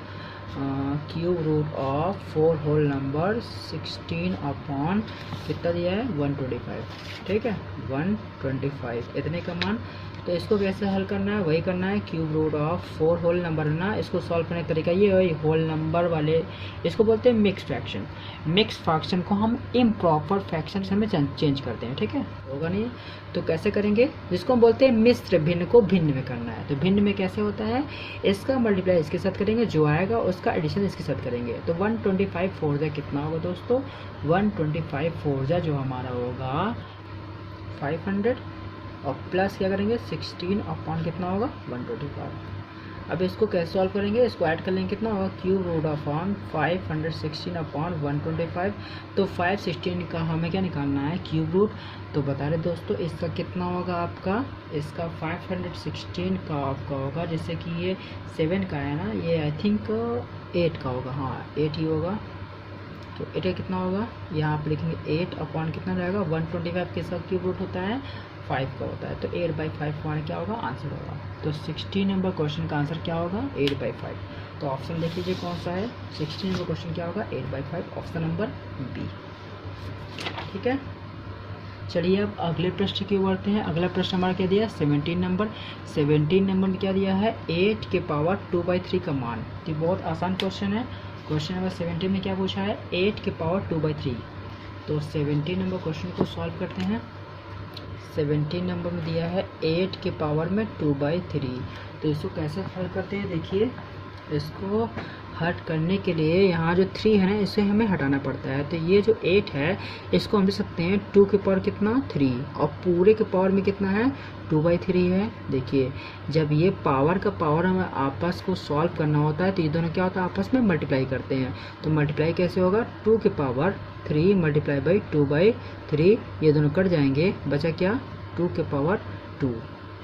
cube root of 4 whole number 16 upon कितना दिया है 125। ठीक है 125 इतने का मान। तो इसको कैसे हल करना है, वही करना है cube root of 4 whole number ना। इसको सॉल्व करने का तरीका ये है, होल नंबर वाले इसको बोलते हैं मिक्स फ्रैक्शन। मिक्स फ्रैक्शन को हम इम्प्रॉपर फ्रैक्शन में चेंज करते हैं। ठीक है, होगा नहीं तो कैसे करेंगे, जिसको हम बोलते हैं मिश्र भिन्न को भिन्न में करना है। तो भिन्न में कैसे होता है, इसका मल्टीप्लाई इसके साथ करेंगे, जो आएगा उसका एडिशन इसके साथ करेंगे। तो 125 4 जा कितना होगा दोस्तों, 125 4 जा जो हमारा होगा 500 और प्लस क्या करेंगे 16 अपॉन कितना होगा 125। अब इसको कैसे सॉल्व करेंगे, इसको ऐड कर लेंगे कितना होगा क्यूब रूट ऑफ 516 अपॉन 125। तो 516 का हमें क्या निकालना है क्यूब रूट। तो बता रहे दोस्तों इसका कितना होगा आपका, इसका 516 का आपका होगा, जैसे कि ये 7 का है ना, ये आई थिंक 8 का होगा, हाँ 8 ही होगा। तो 8 कितना होगा, यहाँ पर लिखेंगे 8 अपॉन कितना रहेगा 125 के साथ क्यूब रूट होता है 5 का होता है। तो 8/5 हमारा क्या होगा आंसर होगा। तो 16 नंबर क्वेश्चन का आंसर क्या होगा 8/5। तो ऑप्शन देख लीजिए कौन सा है, 16 नंबर क्वेश्चन क्या होगा 8/5, ऑप्शन नंबर बी। ठीक है, चलिए अब अगले प्रश्न की ओर बढ़ते हैं। अगला प्रश्न हमारा क्या दिया है 17 नंबर। 17 नंबर में क्या दिया है 8 के पावर 2/3 का मान। तो बहुत आसान क्वेश्चन है। क्वेश्चन नंबर 17 में क्या पूछा है 8 के पावर 2/3। तो 17 नंबर क्वेश्चन को सॉल्व करते हैं। 17 नंबर में दिया है 8 के पावर में 2/3। तो इसको कैसे हल करते हैं, देखिए इसको हट करने के लिए यहाँ जो 3 है ना इसे हमें हटाना पड़ता है। तो ये जो 8 है इसको हम लिख सकते हैं 2 के पावर कितना 3 और पूरे के पावर में कितना है 2/3 है। देखिए जब ये पावर का पावर हमें आपस को सॉल्व करना होता है तो ये दोनों क्या होता है आपस में मल्टीप्लाई करते हैं। तो मल्टीप्लाई कैसे होगा 2 के पावर 3 मल्टीप्लाई बाई 2/3, ये दोनों कट जाएंगे, बचा क्या 2 के पावर 2,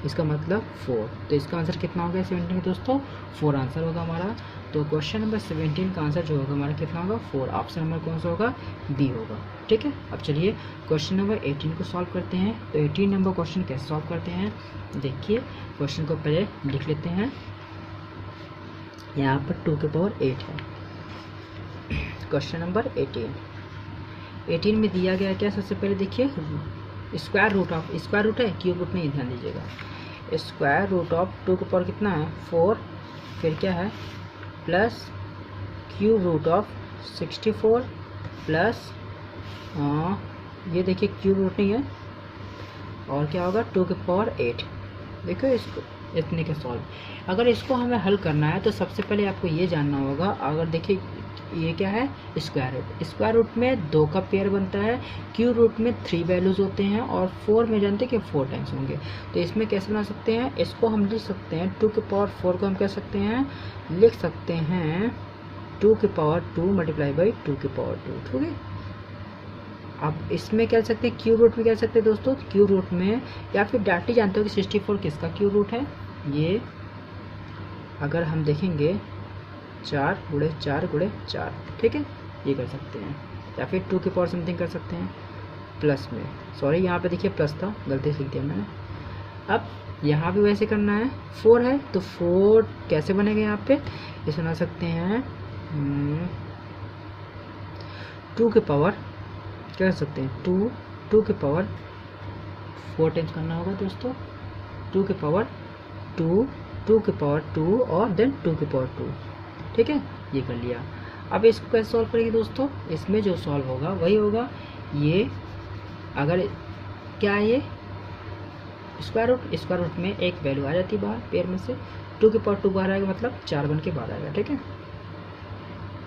इसका मतलब 4। तो इसका आंसर कितना हो गया 17 में दोस्तों 4 आंसर होगा हमारा। तो क्वेश्चन नंबर 17 का आंसर जो होगा हमारा कितना होगा 4, ऑप्शन नंबर कौन सा होगा बी होगा। ठीक है, अब चलिए क्वेश्चन नंबर 18 को सॉल्व करते हैं। तो 18 नंबर क्वेश्चन कैसे सॉल्व करते हैं, देखिए क्वेश्चन को पहले लिख लेते हैं। यहाँ पर 2 के पावर 8 है। क्वेश्चन नंबर 18 में दिया गया क्या, सबसे पहले देखिए square root of, square root है क्यूब रूट नहीं, ध्यान दीजिएगा। स्क्वायर रूट ऑफ 2 के पावर कितना है 4, फिर क्या है plus cube root of 64 plus ये देखिए क्यूब रूट नहीं है और क्या होगा 2 के पावर 8। देखो इसको इतने के सॉल्व, अगर इसको हमें हल करना है तो सबसे पहले आपको ये जानना होगा। अगर देखिए ये क्या है स्क्वायर रूट, स्क्वायर रूट में 2 का पेयर बनता है, क्यूब रूट में 3 वैल्यूज़ होते हैं और 4 में जानते हैं कि 4 टाइम्स होंगे। तो इसमें कैसे बना सकते हैं, इसको हम लिख सकते हैं 2 के पावर 4 को हम कह सकते हैं लिख सकते हैं 2 के पावर 2 मल्टीप्लाई बाई 2 के पावर 2। ठीक है, अब इसमें क्या सकते हैं क्यूब रूट में क्या सकते हैं दोस्तों, क्यूब रूट में या फिर डायरेक्टली जानते हो कि 64 किसका क्यूब रूट है। ये अगर हम देखेंगे 4 गुणे 4 गुणे 4, ठीक है ये कर सकते हैं, या फिर 2 के पावर समथिंग कर सकते हैं प्लस में, सॉरी यहाँ पे देखिए प्लस था गलती से लिख दिया मैंने। अब यहाँ भी वैसे करना है, 4 है तो 4 कैसे बनेगा यहाँ पे, इसे बना सकते हैं 2 के पावर क्या कर सकते हैं 2 के पावर 4 टाइम्स करना होगा दोस्तों, 2 के पावर 2 के पावर 2 और देन 2 के पावर 2। ठीक है ये कर लिया। अब इसको कैसे सॉल्व करेंगे दोस्तों, इसमें जो सॉल्व होगा वही होगा ये, अगर क्या है ये स्क्वायर रूट में एक वैल्यू आ जाती है बाहर पेयर में से, 2 की पावर 2 बाहर आएगा मतलब 4 बन के बाहर आएगा, ठीक है।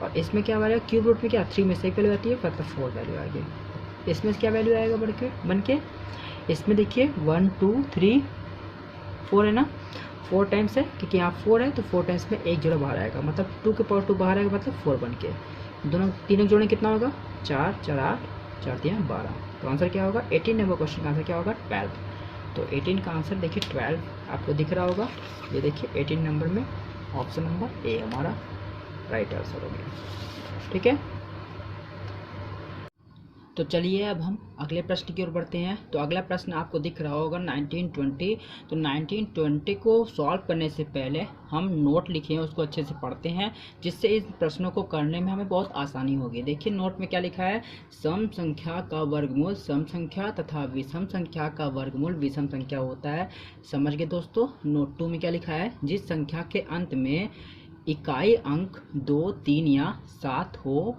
और इसमें क्या आएगा, क्यूब रूट में क्या 3 में से एक वैल्यू आती है मतलब 4 वैल्यू आ गई। इसमें क्या वैल्यू आएगा बन के इसमें देखिए 1 2 3 4 है ना, 4 टाइम्स है क्योंकि यहाँ 4 है तो 4 टाइम्स में एक जोड़ा बाहर आएगा मतलब 2 की पावर 2 बाहर आएगा मतलब 4 बन के, दोनों तीनों जोड़े कितना होगा 4 4 8 4 3 12। तो आंसर क्या होगा 18 नंबर क्वेश्चन का आंसर क्या होगा 12। तो 18 का आंसर देखिए 12 आपको दिख रहा होगा, ये देखिए 18 नंबर में ऑप्शन नंबर ए हमारा राइट आंसर हो गया, ठीक है। तो चलिए अब हम अगले प्रश्न की ओर बढ़ते हैं। तो अगला प्रश्न आपको दिख रहा होगा 1920। तो 1920 को सॉल्व करने से पहले हम नोट लिखे हैं उसको अच्छे से पढ़ते हैं, जिससे इस प्रश्नों को करने में हमें बहुत आसानी होगी। देखिए नोट में क्या लिखा है, सम संख्या का वर्गमूल सम संख्या तथा विषम संख्या का वर्गमूल विषम संख्या होता है। समझ गए दोस्तों। नोट 2 में क्या लिखा है, जिस संख्या के अंत में इकाई अंक 2 3 या 7 हो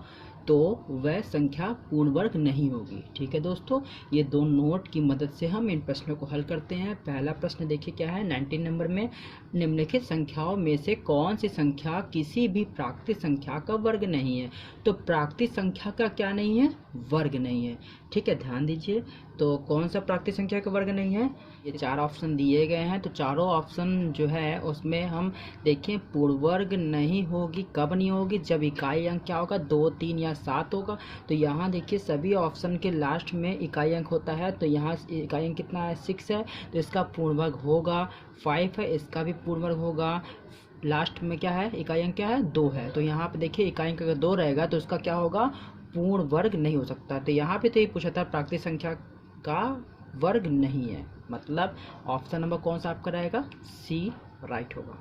तो वह संख्या पूर्ण वर्ग नहीं होगी। ठीक है दोस्तों, ये दो नोट की मदद से हम इन प्रश्नों को हल करते हैं। पहला प्रश्न देखिए क्या है 19 नंबर में, निम्नलिखित संख्याओं में से कौन सी संख्या किसी भी प्राकृतिक संख्या का वर्ग नहीं है। तो प्राकृतिक संख्या का क्या नहीं है, वर्ग नहीं है। ठीक है, ध्यान दीजिए। तो कौन सा प्राकृतिक संख्या का वर्ग नहीं है, ये 4 ऑप्शन दिए गए हैं। तो चारों ऑप्शन जो है उसमें हम देखें पूर्ण वर्ग नहीं होगी। कब नहीं होगी, जब इकाई अंक क्या होगा 2 3 या 7 होगा। तो यहाँ देखिए सभी ऑप्शन के लास्ट में इकाई अंक होता है। तो यहाँ इकाई अंक कितना है 6 है, तो इसका पूर्ण वर्ग होगा। 5 है, इसका भी पूर्ण वर्ग होगा। लास्ट में क्या है, इकाई अंक क्या है 2 है। तो यहाँ पे देखिए इकाई अंक अगर 2 रहेगा तो इसका क्या होगा, पूर्ण वर्ग नहीं हो सकता। तो यहाँ पे तो ये पूछा था प्राकृतिक संख्या का वर्ग नहीं है, मतलब ऑप्शन नंबर कौन सा आपका रहेगा, सी राइट होगा।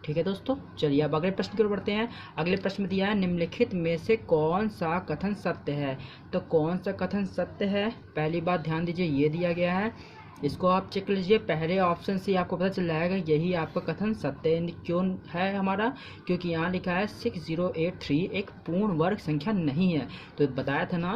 ठीक है दोस्तों, चलिए अब अगले प्रश्न की ओर बढ़ते हैं। अगले प्रश्न में दिया है निम्नलिखित में से कौन सा कथन सत्य है। तो कौन सा कथन सत्य है, पहली बात ध्यान दीजिए ये दिया गया है, इसको आप चेक लीजिए। पहले ऑप्शन से आपको पता चल जाएगा यही आपका कथन सत्य क्यों है हमारा, क्योंकि यहाँ लिखा है 6083 एक पूर्ण वर्ग संख्या नहीं है। तो बताया था ना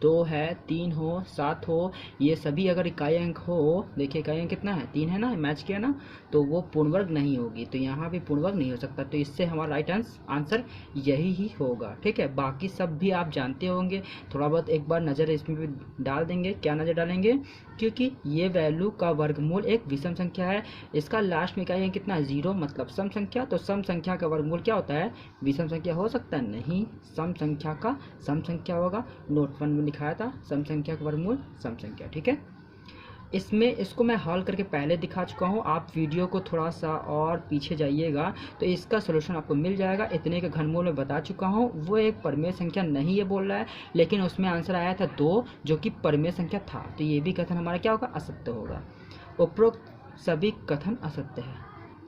2 है 3 हो 7 हो, ये सभी अगर इकाई अंक हो, देखिए इकाई अंक कितना है 3 है ना, मैच किया ना, तो वो पूर्ण वर्ग नहीं होगी। तो यहाँ भी पूर्ण वर्ग नहीं हो सकता। तो इससे हमारा राइट आंसर यही ही होगा। ठीक है, बाकी सब भी आप जानते होंगे, थोड़ा बहुत एक बार नज़र इसमें भी डाल देंगे। क्या नज़र डालेंगे, क्योंकि ये वैल्यू का वर्गमूल एक विषम संख्या है, इसका लास्ट में इकाई अंक कितना 0 मतलब सम संख्या। तो सम संख्या का वर्गमूल क्या होता है, विषम संख्या हो सकता है नहीं, सम संख्या का सम संख्या होगा। नोट 1 में लिखाया था सम संख्या का वर्गमूल सम संख्या। ठीक है, इसको मैं हल करके पहले दिखा चुका हूँ, आप वीडियो को थोड़ा सा और पीछे जाइएगा तो इसका सलूशन आपको मिल जाएगा। इतने के घनमूल में बता चुका हूँ, वो एक परमेय संख्या नहीं है बोल रहा है, लेकिन उसमें आंसर आया था 2 जो कि परमेय संख्या था। तो ये भी कथन हमारा क्या होगा, असत्य होगा। उपरोक्त सभी कथन असत्य है,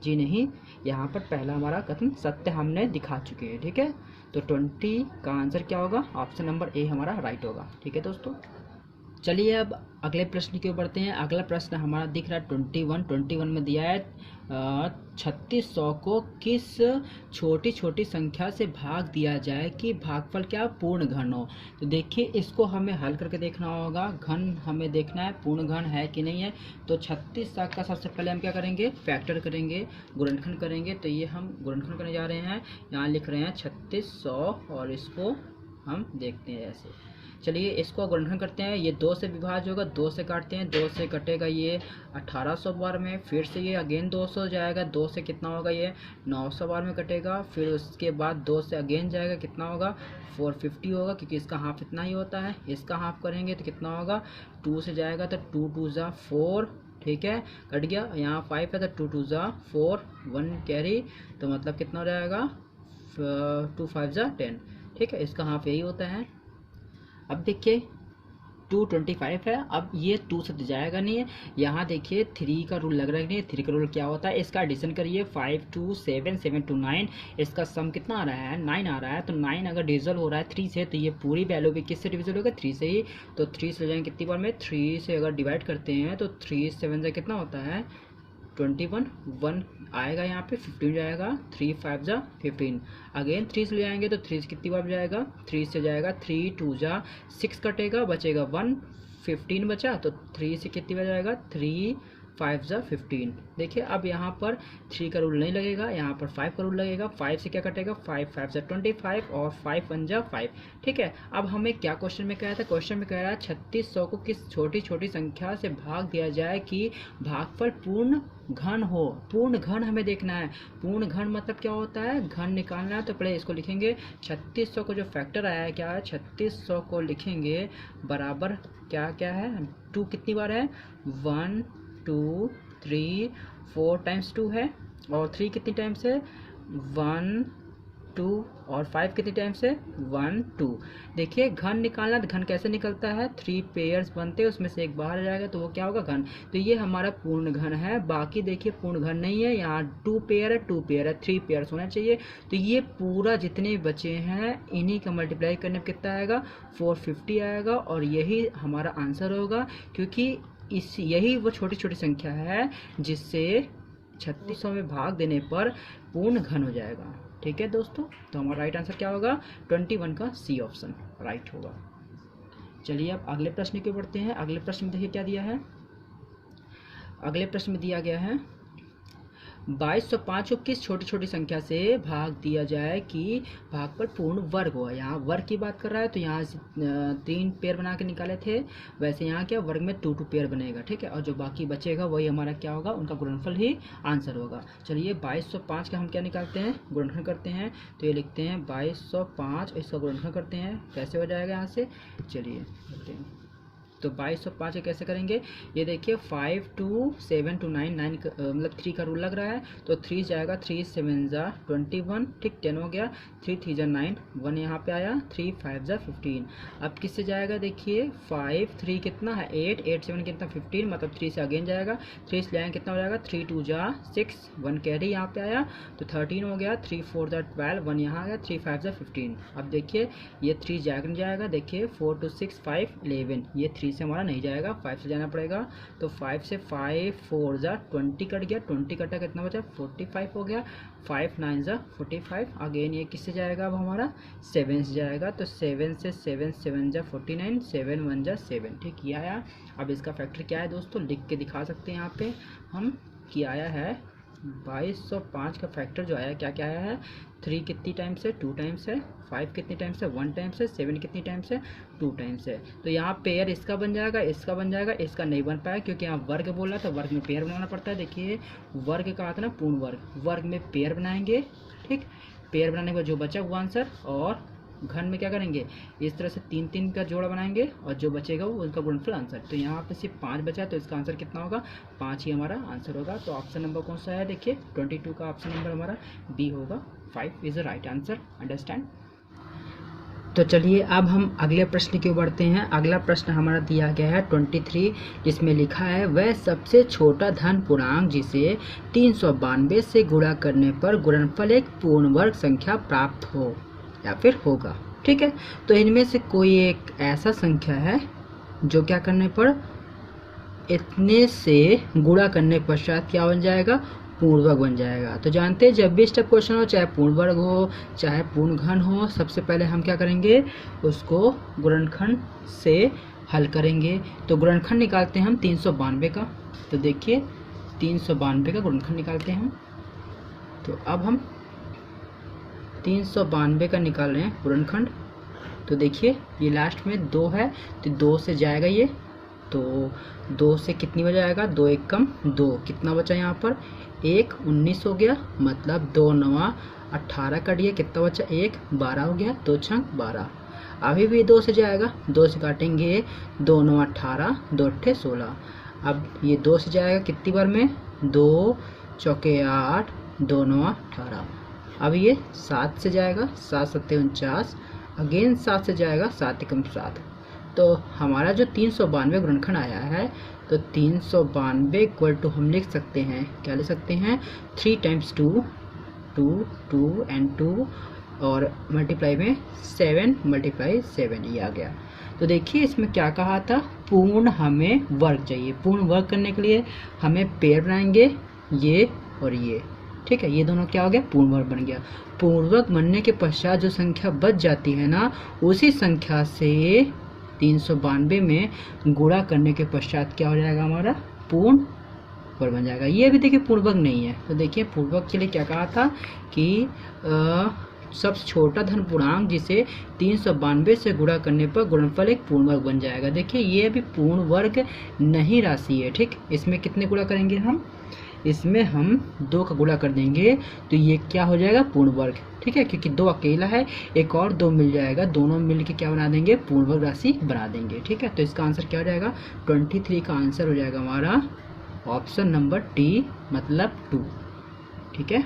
जी नहीं, यहाँ पर पहला हमारा कथन सत्य हमने दिखा चुके हैं। ठीक है, तो 20 का आंसर क्या होगा, ऑप्शन नंबर ए हमारा राइट होगा। ठीक है दोस्तों, चलिए अब अगले प्रश्न की ओर बढ़ते हैं। अगला प्रश्न हमारा दिख रहा है 21 में दिया है 3600 को किस छोटी छोटी संख्या से भाग दिया जाए कि भागफल क्या पूर्ण घन हो। तो देखिए इसको हमें हल करके देखना होगा, घन हमें देखना है पूर्ण घन है कि नहीं है। तो 3600 का सबसे पहले हम क्या करेंगे, फैक्टर करेंगे, गुणनखंड करेंगे। तो ये हम गुणनखंड करने जा रहे हैं, यहाँ लिख रहे हैं 3600 और इसको हम देखते हैं ऐसे। चलिए इसको गुणनखंड करते हैं, ये 2 से विभाज्य होगा, 2 से काटते हैं, 2 से कटेगा ये 1800 बार में, फिर से ये अगेन 200 जाएगा, 2 से कितना होगा ये 900 बार में कटेगा, फिर उसके बाद 2 से अगेन जाएगा, कितना होगा 450 होगा, क्योंकि इसका हाफ इतना ही होता है। इसका हाफ करेंगे तो कितना होगा, 2 से जाएगा तो 2 2 जा 4, ठीक है कट गया, यहाँ 5 है तो 2 2 जा 4, 1 कैरी, तो मतलब कितना हो जाएगा 2 5 जा 10। ठीक है, इसका हाफ यही होता है। अब देखिए 225 है, अब ये 2 से जाएगा नहीं है, यहाँ देखिए 3 का रूल लग रहा है नहीं, 3 का रूल क्या होता है, इसका एडिशन करिए 5 2 7 7 2 9, इसका सम कितना आ रहा है 9 आ रहा है। तो 9 अगर डिविजल हो रहा है 3 से, तो ये पूरी वैल्यू भी किससे डिविजल होगा 3 से ही। तो 3 से जाएंगे कितनी बार में, 3 से अगर डिवाइड करते हैं तो 3 7 से कितना होता है 21, 1 आएगा यहाँ पे 15 जाएगा, 3 5 जा 15, अगेन 3 से ले जाएंगे तो 3 से कितनी बार जाएगा, 3 से जाएगा 3 2 जा 6 कटेगा, बचेगा 1, 15 बचा, तो 3 से कितनी बार जाएगा 3 5 ज़ा 15। देखिए अब यहाँ पर 3 का रूल नहीं लगेगा, यहाँ पर 5 का रूल लगेगा। 5 से क्या कटेगा, 5 5 ज़ा 25 और 5 1 ज़ा 5। ठीक है, अब हमें क्या क्वेश्चन में कह रहा था, क्वेश्चन में कह रहा है 3600 को किस छोटी छोटी संख्या से भाग दिया जाए कि भागफल पूर्ण घन हो। पूर्ण घन हमें देखना है। पूर्ण घन मतलब क्या होता है, घन निकालना है। तो पहले इसको लिखेंगे 3600 को जो फैक्टर आया है क्या है, 3600 को लिखेंगे बराबर क्या क्या है, 2 कितनी बार है, 1 2 3 4 टाइम्स 2 है, और 3 कितनी टाइम्स है, 1 2, और 5 कितनी टाइम्स है, 1 2। देखिए घन निकालना, घन कैसे निकलता है, 3 पेयर्स बनते हैं, उसमें से एक बाहर आ जाएगा तो वो क्या होगा, घन। तो ये हमारा पूर्ण घन है। बाकी देखिए पूर्ण घन नहीं है, यहाँ 2 पेयर है, 2 पेयर है, 3 पेयर्स होना चाहिए। तो ये पूरा जितने बचे हैं इन्हीं का मल्टीप्लाई करने पर कितना आएगा, 450 आएगा, और यही हमारा आंसर होगा, क्योंकि यही वो छोटी छोटी संख्या है जिससे 3600 में भाग देने पर पूर्ण घन हो जाएगा। ठीक है दोस्तों, तो हमारा राइट आंसर क्या होगा, 21 का सी ऑप्शन राइट होगा। चलिए अब अगले प्रश्न की बढ़ते हैं। अगले प्रश्न में देखिए क्या दिया है। अगले प्रश्न में दिया गया है 2205 को किस छोटी छोटी संख्या से भाग दिया जाए कि भागफल पूर्ण वर्ग हो। यहाँ वर्ग की बात कर रहा है, तो यहाँ से 3 पेयर बना के निकाले थे, वैसे यहाँ क्या वर्ग में 2 2 पेयर बनेगा। ठीक है, और जो बाकी बचेगा वही हमारा क्या होगा, उनका गुणनफल ही आंसर होगा। चलिए 2205 का हम क्या निकालते हैं, गुणनखंड करते हैं। तो ये लिखते हैं 2205, इसका गुणनखंड करते हैं, कैसे हो जाएगा यहाँ से, चलिए करते हैं। तो 2205 के कैसे करेंगे, ये देखिए 5 2 7 2 9 9 मतलब 3 का रूल लग रहा है, तो 3 जाएगा, 3 7 ज़ा 21, ठीक 10 हो गया, 3 3 ज़ा 9, 1 यहाँ पे आया, 3 5 ज़ा 15। अब किससे जाएगा, देखिए 5 3 कितना है 8, 8 7 कितना 15, मतलब 3 से अगेन जाएगा, 3 से लाएंगे कितना हो जाएगा, 3 2 ज़ा 6, 1 कैरी यहाँ पे आया, तो 13 हो गया, 3 4 ज़ा 12, 1 यहाँ आ गया, 3 5 ज़ा 15। अब देखिए ये 3 जाएगा, देखिए 4 2 6 5 11, ये 3 से हमारा नहीं जाएगा, 5 से जाना पड़ेगा। तो 5 से 5 4 ज़ा 20 कट गया, 20 कटा कितना बचा, 45 हो गया, 5 9 ज़ा 45। अगेन ये किससे जाएगा, अब हमारा 7 से जाएगा, तो 7 से 7 7 ज़ा 49, 7 1 ज़ा 7, ठीक ये आया। अब इसका फैक्टर क्या है दोस्तों, लिख के दिखा सकते हैं यहाँ पे हम कि आया है 2205 का फैक्टर जो आया क्या क्या आया है, 3 कितनी टाइम्स है, 2 टाइम्स है, 5 कितनी टाइम्स है, 1 टाइम्स है, 7 कितनी टाइम्स है, 2 टाइम्स है। तो यहाँ पेयर इसका बन जाएगा, इसका बन जाएगा, इसका नहीं बन पाया क्योंकि यहाँ वर्ग बोला था, वर्ग में पेयर बनाना पड़ता है। देखिए वर्ग कहा था ना, पूर्ण वर्ग, वर्ग में पेयर बनाएंगे, ठीक, पेयर बनाने के बाद जो बचा वो आंसर, और घन में क्या करेंगे, इस तरह से 3 3 का जोड़ा बनाएंगे, और जो बचेगा वो उनका गुणनफल आंसर। तो यहाँ पे सिर्फ 5 बचा है, तो इसका आंसर कितना होगा, 5 ही हमारा आंसर होगा। तो ऑप्शन नंबर कौन सा है, देखिए 22 का ऑप्शन नंबर हमारा बी होगा, 5 is the right answer. Understand. तो चलिए अब हम अगले प्रश्न की ओर बढ़ते हैं। अगला प्रश्न हमारा दिया गया है 23, जिसमें लिखा है वह सबसे छोटा धन पूर्णांक जिसे 392 से गुणा करने पर गुणनफल एक पूर्ण वर्ग संख्या प्राप्त हो या फिर होगा। ठीक है, तो इनमें से कोई एक ऐसा संख्या है जो क्या करने पर, इतने से गुणा करने पश्चात क्या बन जाएगा, पूर्ण वर्ग बन जाएगा। तो जानते हैं जब भी स्टेप क्वेश्चन हो, चाहे पूर्ण वर्ग हो चाहे पूर्ण घन हो, सबसे पहले हम क्या करेंगे, उसको गुणनखंड से हल करेंगे। तो गुणनखंड निकालते हैं हम 392 का। तो देखिए 392 का गुणनखंड निकालते हैं हम। तो अब हम 392 का निकाल रहे हैं गुणनखंड। तो देखिए ये लास्ट में 2 है, तो 2 से जाएगा ये, तो 2 से कितनी हो जाएगा, 2 एक कम 2, कितना बचा यहाँ पर, 1 19 हो गया, मतलब 2 9 18 कट गया, कितना बचा 1 12 हो गया, 2 6 12। अभी भी 2 से जाएगा, 2 से काटेंगे, 2 9 18, 2 8 16। अब ये 2 से जाएगा कितनी बार में, 2 चौके 8, 2 9 18। अब ये 7 से जाएगा, 7 7 49, अगेन 7 से जाएगा, 7 एकम 7। तो हमारा जो 392 गुणनखंड आया है, तो 392 इक्वल टू हम लिख सकते हैं, क्या लिख सकते हैं, 3 टाइम्स 2 2 2 एंड 2, और मल्टीप्लाई में 7 मल्टीप्लाई 7, ये आ गया। तो देखिए इसमें क्या कहा था, पूर्ण हमें वर्ग चाहिए। पूर्ण वर्ग करने के लिए हमें पेयर बनाएंगे, ये और ये, ठीक है, ये दोनों क्या हो गया, पूर्ण वर्ग बन गया। पूर्ण वर्ग बनने के पश्चात जो संख्या बच जाती है ना, उसी संख्या से 392 में गुणा करने के पश्चात क्या हो जाएगा, हमारा पूर्ण वर्ग बन जाएगा। ये भी देखिए पूर्ण वर्ग नहीं है, तो देखिए पूर्ण वर्ग के लिए क्या कहा था कि सबसे छोटा धन पूर्णांक जिसे 392 से गुणा करने पर गुणनफल एक पूर्ण वर्ग बन जाएगा। देखिए ये भी पूर्ण वर्ग नहीं राशि है, ठीक। इसमें कितने गुणा करेंगे हम, इसमें हम 2 का गुणा कर देंगे तो ये क्या हो जाएगा, पूर्ण वर्ग, ठीक है। क्योंकि 2 अकेला है, एक और 2 मिल जाएगा, दोनों मिल के क्या बना देंगे, पूर्ण वर्ग राशि बना देंगे, ठीक है। तो इसका आंसर क्या हो जाएगा, 23 का आंसर हो जाएगा हमारा ऑप्शन नंबर डी, मतलब 2, ठीक है।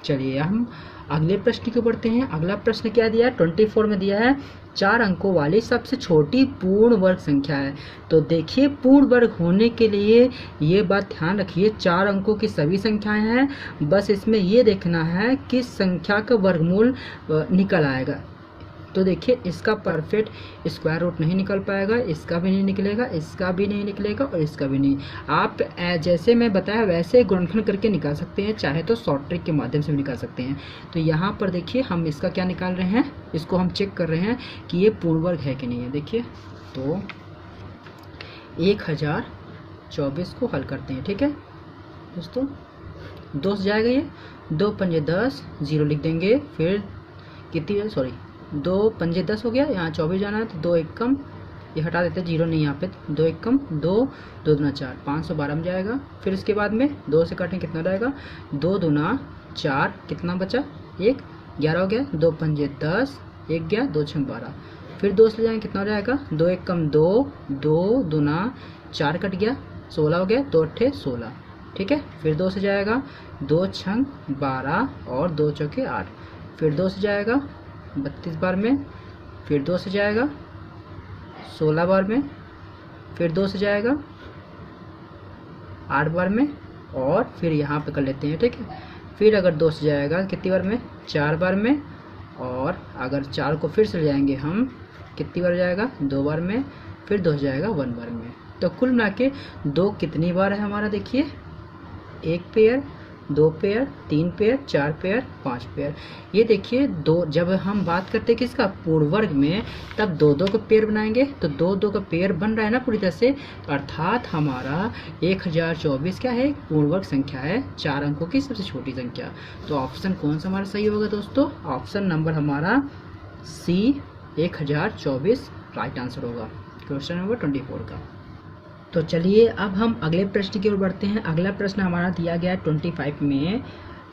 चलिए हम अगले प्रश्न की बढ़ते हैं। अगला प्रश्न क्या दिया है, 24 में दिया है 4 अंकों वाली सबसे छोटी पूर्ण वर्ग संख्या है। तो देखिए पूर्ण वर्ग होने के लिए ये बात ध्यान रखिए, 4 अंकों की सभी संख्याएं हैं, बस इसमें ये देखना है किस संख्या का वर्गमूल निकल आएगा। तो देखिए इसका परफेक्ट स्क्वायर रूट नहीं निकल पाएगा, इसका भी नहीं निकलेगा, इसका भी नहीं निकलेगा और इसका भी नहीं। आप जैसे मैं बताया वैसे गुणनखंड करके निकाल सकते हैं, चाहे तो शॉर्ट ट्रिक के माध्यम से भी निकाल सकते हैं। तो यहाँ पर देखिए हम इसका क्या निकाल रहे हैं, इसको हम चेक कर रहे हैं कि ये पूर्ण वर्ग है कि नहीं है। देखिए तो 1024 को हल करते हैं, ठीक है दोस्तों। 2 से जाएगा ये, 2 पंजे 10, 0 लिख देंगे, फिर कितनी, सॉरी 2 पंजे 10 हो गया, यहाँ 24 जाना है तो 2 एक कम, ये हटा देते हैं, 0 नहीं यहाँ पे, 2 एक कम 2, 2 दूना 4, 512 में जाएगा। फिर इसके बाद में 2 से काटें कितना रहेगा, 2 दूना 4, कितना बचा 1, 11 हो गया, 2 पंजे 10, 1 गया, 2 छंग 12, फिर 2 से जाएंगे कितना हो जाएगा, 2 एक कम 2, 2 दूना 4 कट गया, 16 हो गया, 2 अट्ठे 16, ठीक है। फिर 2 से जाएगा, 2 छंग 12 और 2 चौके 8, फिर 2 से जाएगा 32 बार में, फिर 2 से जाएगा 16 बार में, फिर 2 से जाएगा 8 बार में, और फिर यहाँ पे कर लेते हैं, ठीक है। फिर अगर 2 से जाएगा कितनी बार में, 4 बार में, और अगर 4 को फिर से ले जाएंगे हम कितनी बार जाएगा, 2 बार में, फिर 2 से जाएगा 1 बार में। तो कुल मिला के 2 कितनी बार है हमारा, देखिए 1 pair, 2 pair, 3 pair, 4 pair, 5 pair. ये देखिए 2, जब हम बात करते हैं किसका, पूर्ण वर्ग में, तब 2-2 का पेयर बनाएंगे, तो 2-2 का पेयर बन रहा है ना पूरी तरह से, तो अर्थात हमारा 1024 क्या है, पूर्ण वर्ग संख्या है, 4 अंकों की सबसे छोटी संख्या। तो ऑप्शन कौन सा हमारा सही होगा दोस्तों, ऑप्शन नंबर हमारा सी 1024 राइट आंसर होगा क्वेश्चन नंबर 24 का। तो चलिए अब हम अगले प्रश्न की ओर बढ़ते हैं। अगला प्रश्न हमारा दिया गया है 25 में,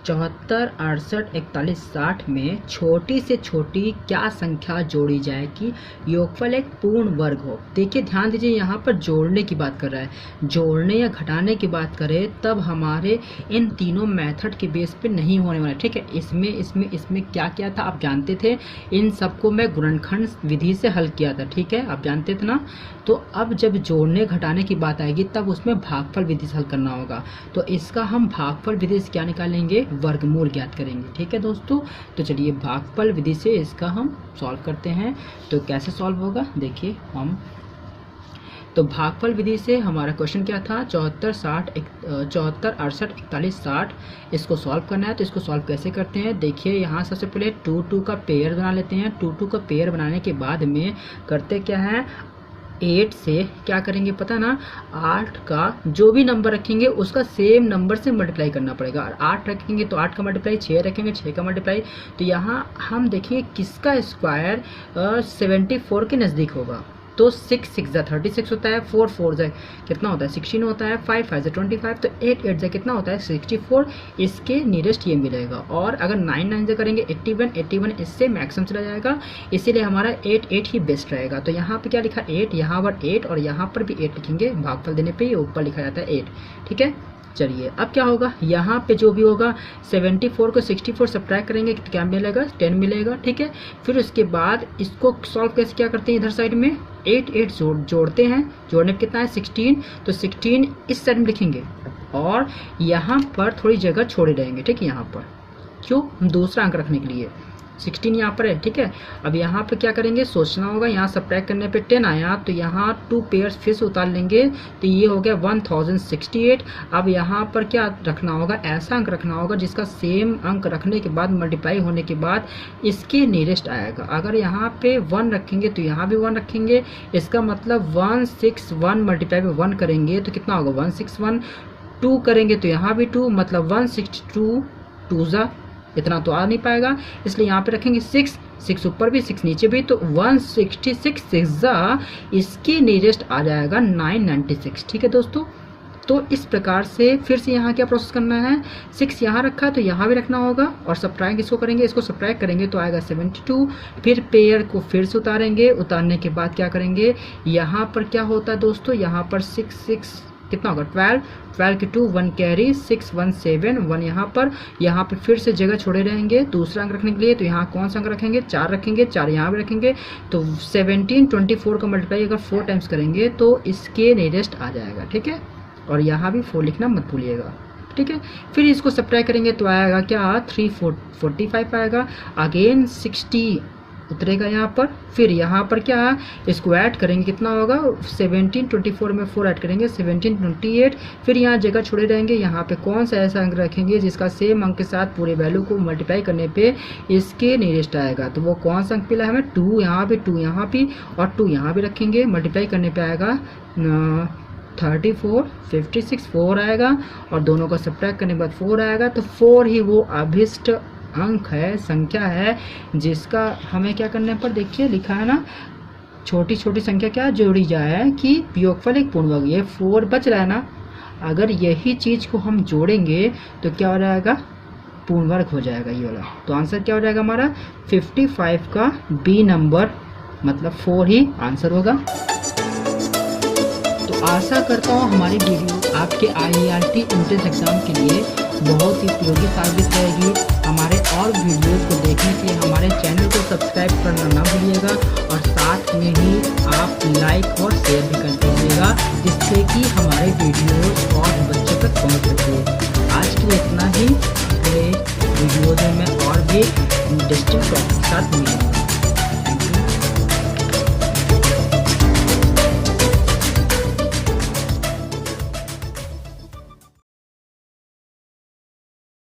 74, 68, 41, 60 में छोटी से छोटी क्या संख्या जोड़ी जाए कि योगफल एक पूर्ण वर्ग हो। देखिए ध्यान दीजिए, यहाँ पर जोड़ने की बात कर रहा है, जोड़ने या घटाने की बात करें तब हमारे इन तीनों मेथड के बेस पे नहीं होने वाला, ठीक है। इसमें क्या क्या था आप जानते थे, इन सबको मैं गुणनखंड विधि से हल किया था, ठीक है, आप जानते थे ना। तो अब जब जोड़ने घटाने की बात आएगी तब उसमें भागफल विधि से हल करना होगा। तो इसका हम भागफल विधि से क्या निकालेंगे, वर्गमूल ज्ञात करेंगे, ठीक है दोस्तों। तो चलिए भागफल विधि से इसका हम सॉल्व करते हैं। तो कैसे सॉल्व होगा, देखिए हम, तो भागफल विधि से हमारा क्वेश्चन क्या था, 74, 68, 41, 60, इसको सॉल्व करना है। तो इसको सॉल्व कैसे करते हैं, देखिए यहाँ सबसे पहले 2-2 का पेयर बना लेते हैं। 2-2 का पेयर बनाने के बाद में करते क्या है, 8 से क्या करेंगे पता ना, 8 का जो भी नंबर रखेंगे उसका सेम नंबर से मल्टीप्लाई करना पड़ेगा। और 8 रखेंगे तो 8 का मल्टीप्लाई, 6 रखेंगे 6 का मल्टीप्लाई। तो यहाँ हम देखिए किसका स्क्वायर 74 के नज़दीक होगा। तो 6 6 जा 36 होता है, 4 4 जा कितना होता है 16 होता है, 5 5 जा 25, तो 8 8 जा कितना होता है 64। इसके नियरेस्ट ये मिलेगा। और अगर 9 9 जा करेंगे 81 81, इससे मैक्सिमम चला जाएगा, इसीलिए हमारा 8 8 ही बेस्ट रहेगा। तो यहाँ पे क्या लिखा 8, यहाँ पर 8 और यहाँ पर भी 8 लिखेंगे। भागफल देने पे ये ऊपर लिखा जाता है 8, ठीक है। चलिए अब क्या होगा, यहाँ पे जो भी होगा 74 को 64 सब्ट्रैक्ट करेंगे तो क्या मिलेगा 10 मिलेगा, ठीक है। फिर उसके बाद इसको सॉल्व कैसे क्या करते हैं, इधर साइड में 8 8 जोड़ते हैं। जोड़ने पे कितना है 16, तो 16 इस साइड में लिखेंगे और यहाँ पर थोड़ी जगह छोड़े रहेंगे, ठीक है। यहाँ पर क्यों, दूसरा अंक रखने के लिए 16 यहाँ पर है, ठीक है। अब यहाँ पे क्या करेंगे, सोचना होगा, यहाँ सब्ट्रैक्ट करने पे 10 आया तो यहाँ 2 पेयर्स फिर से उतार लेंगे, तो ये हो गया 1068। अब यहाँ पर क्या रखना होगा, ऐसा अंक रखना होगा जिसका सेम अंक रखने के बाद मल्टीप्लाई होने के बाद इसके नियरेस्ट आएगा। अगर यहाँ पे 1 रखेंगे तो यहाँ भी 1 रखेंगे, इसका मतलब 161 मल्टीप्लाई में 1 करेंगे तो कितना होगा 161। 2 करेंगे तो यहाँ भी 2, मतलब 162 2 ज़ा, इतना तो आ नहीं पाएगा, इसलिए यहाँ पे रखेंगे 6, 6 ऊपर भी 6 नीचे भी, तो 166 6 ज़ा, इसके नियरेस्ट आ जाएगा 996। ठीक है दोस्तों, तो इस प्रकार से फिर से यहाँ क्या प्रोसेस करना है, 6 यहाँ रखा तो यहाँ भी रखना होगा, और सब्ट्रैक्ट इसको करेंगे, इसको सब्ट्रैक्ट करेंगे तो आएगा 72। फिर पेयर को फिर से उतारेंगे, उतारने के बाद क्या करेंगे, यहाँ पर क्या होता है दोस्तों, यहाँ पर 6 कितना होगा 12 के 2 1 कैरी 6 1 7 1 यहाँ पर फिर से जगह छोड़े रहेंगे दूसरा अंक रखने के लिए, तो यहाँ कौन सा अंक रखेंगे, 4 रखेंगे, 4 यहाँ भी रखेंगे, तो 17 24 का मल्टीप्लाई अगर 4 टाइम्स करेंगे तो इसके नियरेस्ट आ जाएगा। ठीक है, और यहाँ भी 4 लिखना मत भूलिएगा। ठीक है, फिर इसको सब्ट्रैक्ट करेंगे तो आएगा क्या 345 आएगा, अगेन 60 उतरेगा यहाँ पर, फिर यहाँ पर क्या इसको ऐड करेंगे, कितना होगा 17 24 में 4 ऐड करेंगे 17 28, फिर यहाँ जगह छोड़े रहेंगे, यहाँ पे कौन सा ऐसा अंक रखेंगे जिसका सेम अंक के साथ पूरे वैल्यू को मल्टीप्लाई करने पे इसके नियरेस्ट आएगा, तो वो कौन सा अंक मिला हमें 2 यहाँ पे 2 यहाँ भी और 2 यहाँ भी रखेंगे, मल्टीप्लाई करने पे आएगा 34 56 4 आएगा, और दोनों का सब्ट्रैक्ट करने के बाद 4 आएगा, तो 4 ही वो अभिष्ट अंक है, संख्या है, जिसका हमें क्या करने पर देखिए लिखा है ना, छोटी छोटी संख्या क्या जोड़ी जाए कि योगफल एक पूर्ण वर्ग, ये 4 बच रहा है ना, अगर यही चीज़ को हम जोड़ेंगे तो क्या हो जाएगा, पूर्ण वर्ग हो जाएगा ये वाला, तो आंसर क्या हो जाएगा हमारा 55 का बी नंबर, मतलब 4 ही आंसर होगा। तो आशा करता हूँ हमारी वीडियो आपके IART एंट्रेंस एग्जाम के लिए बहुत ही उपयोगी साबित रहेगी। हमारे और वीडियो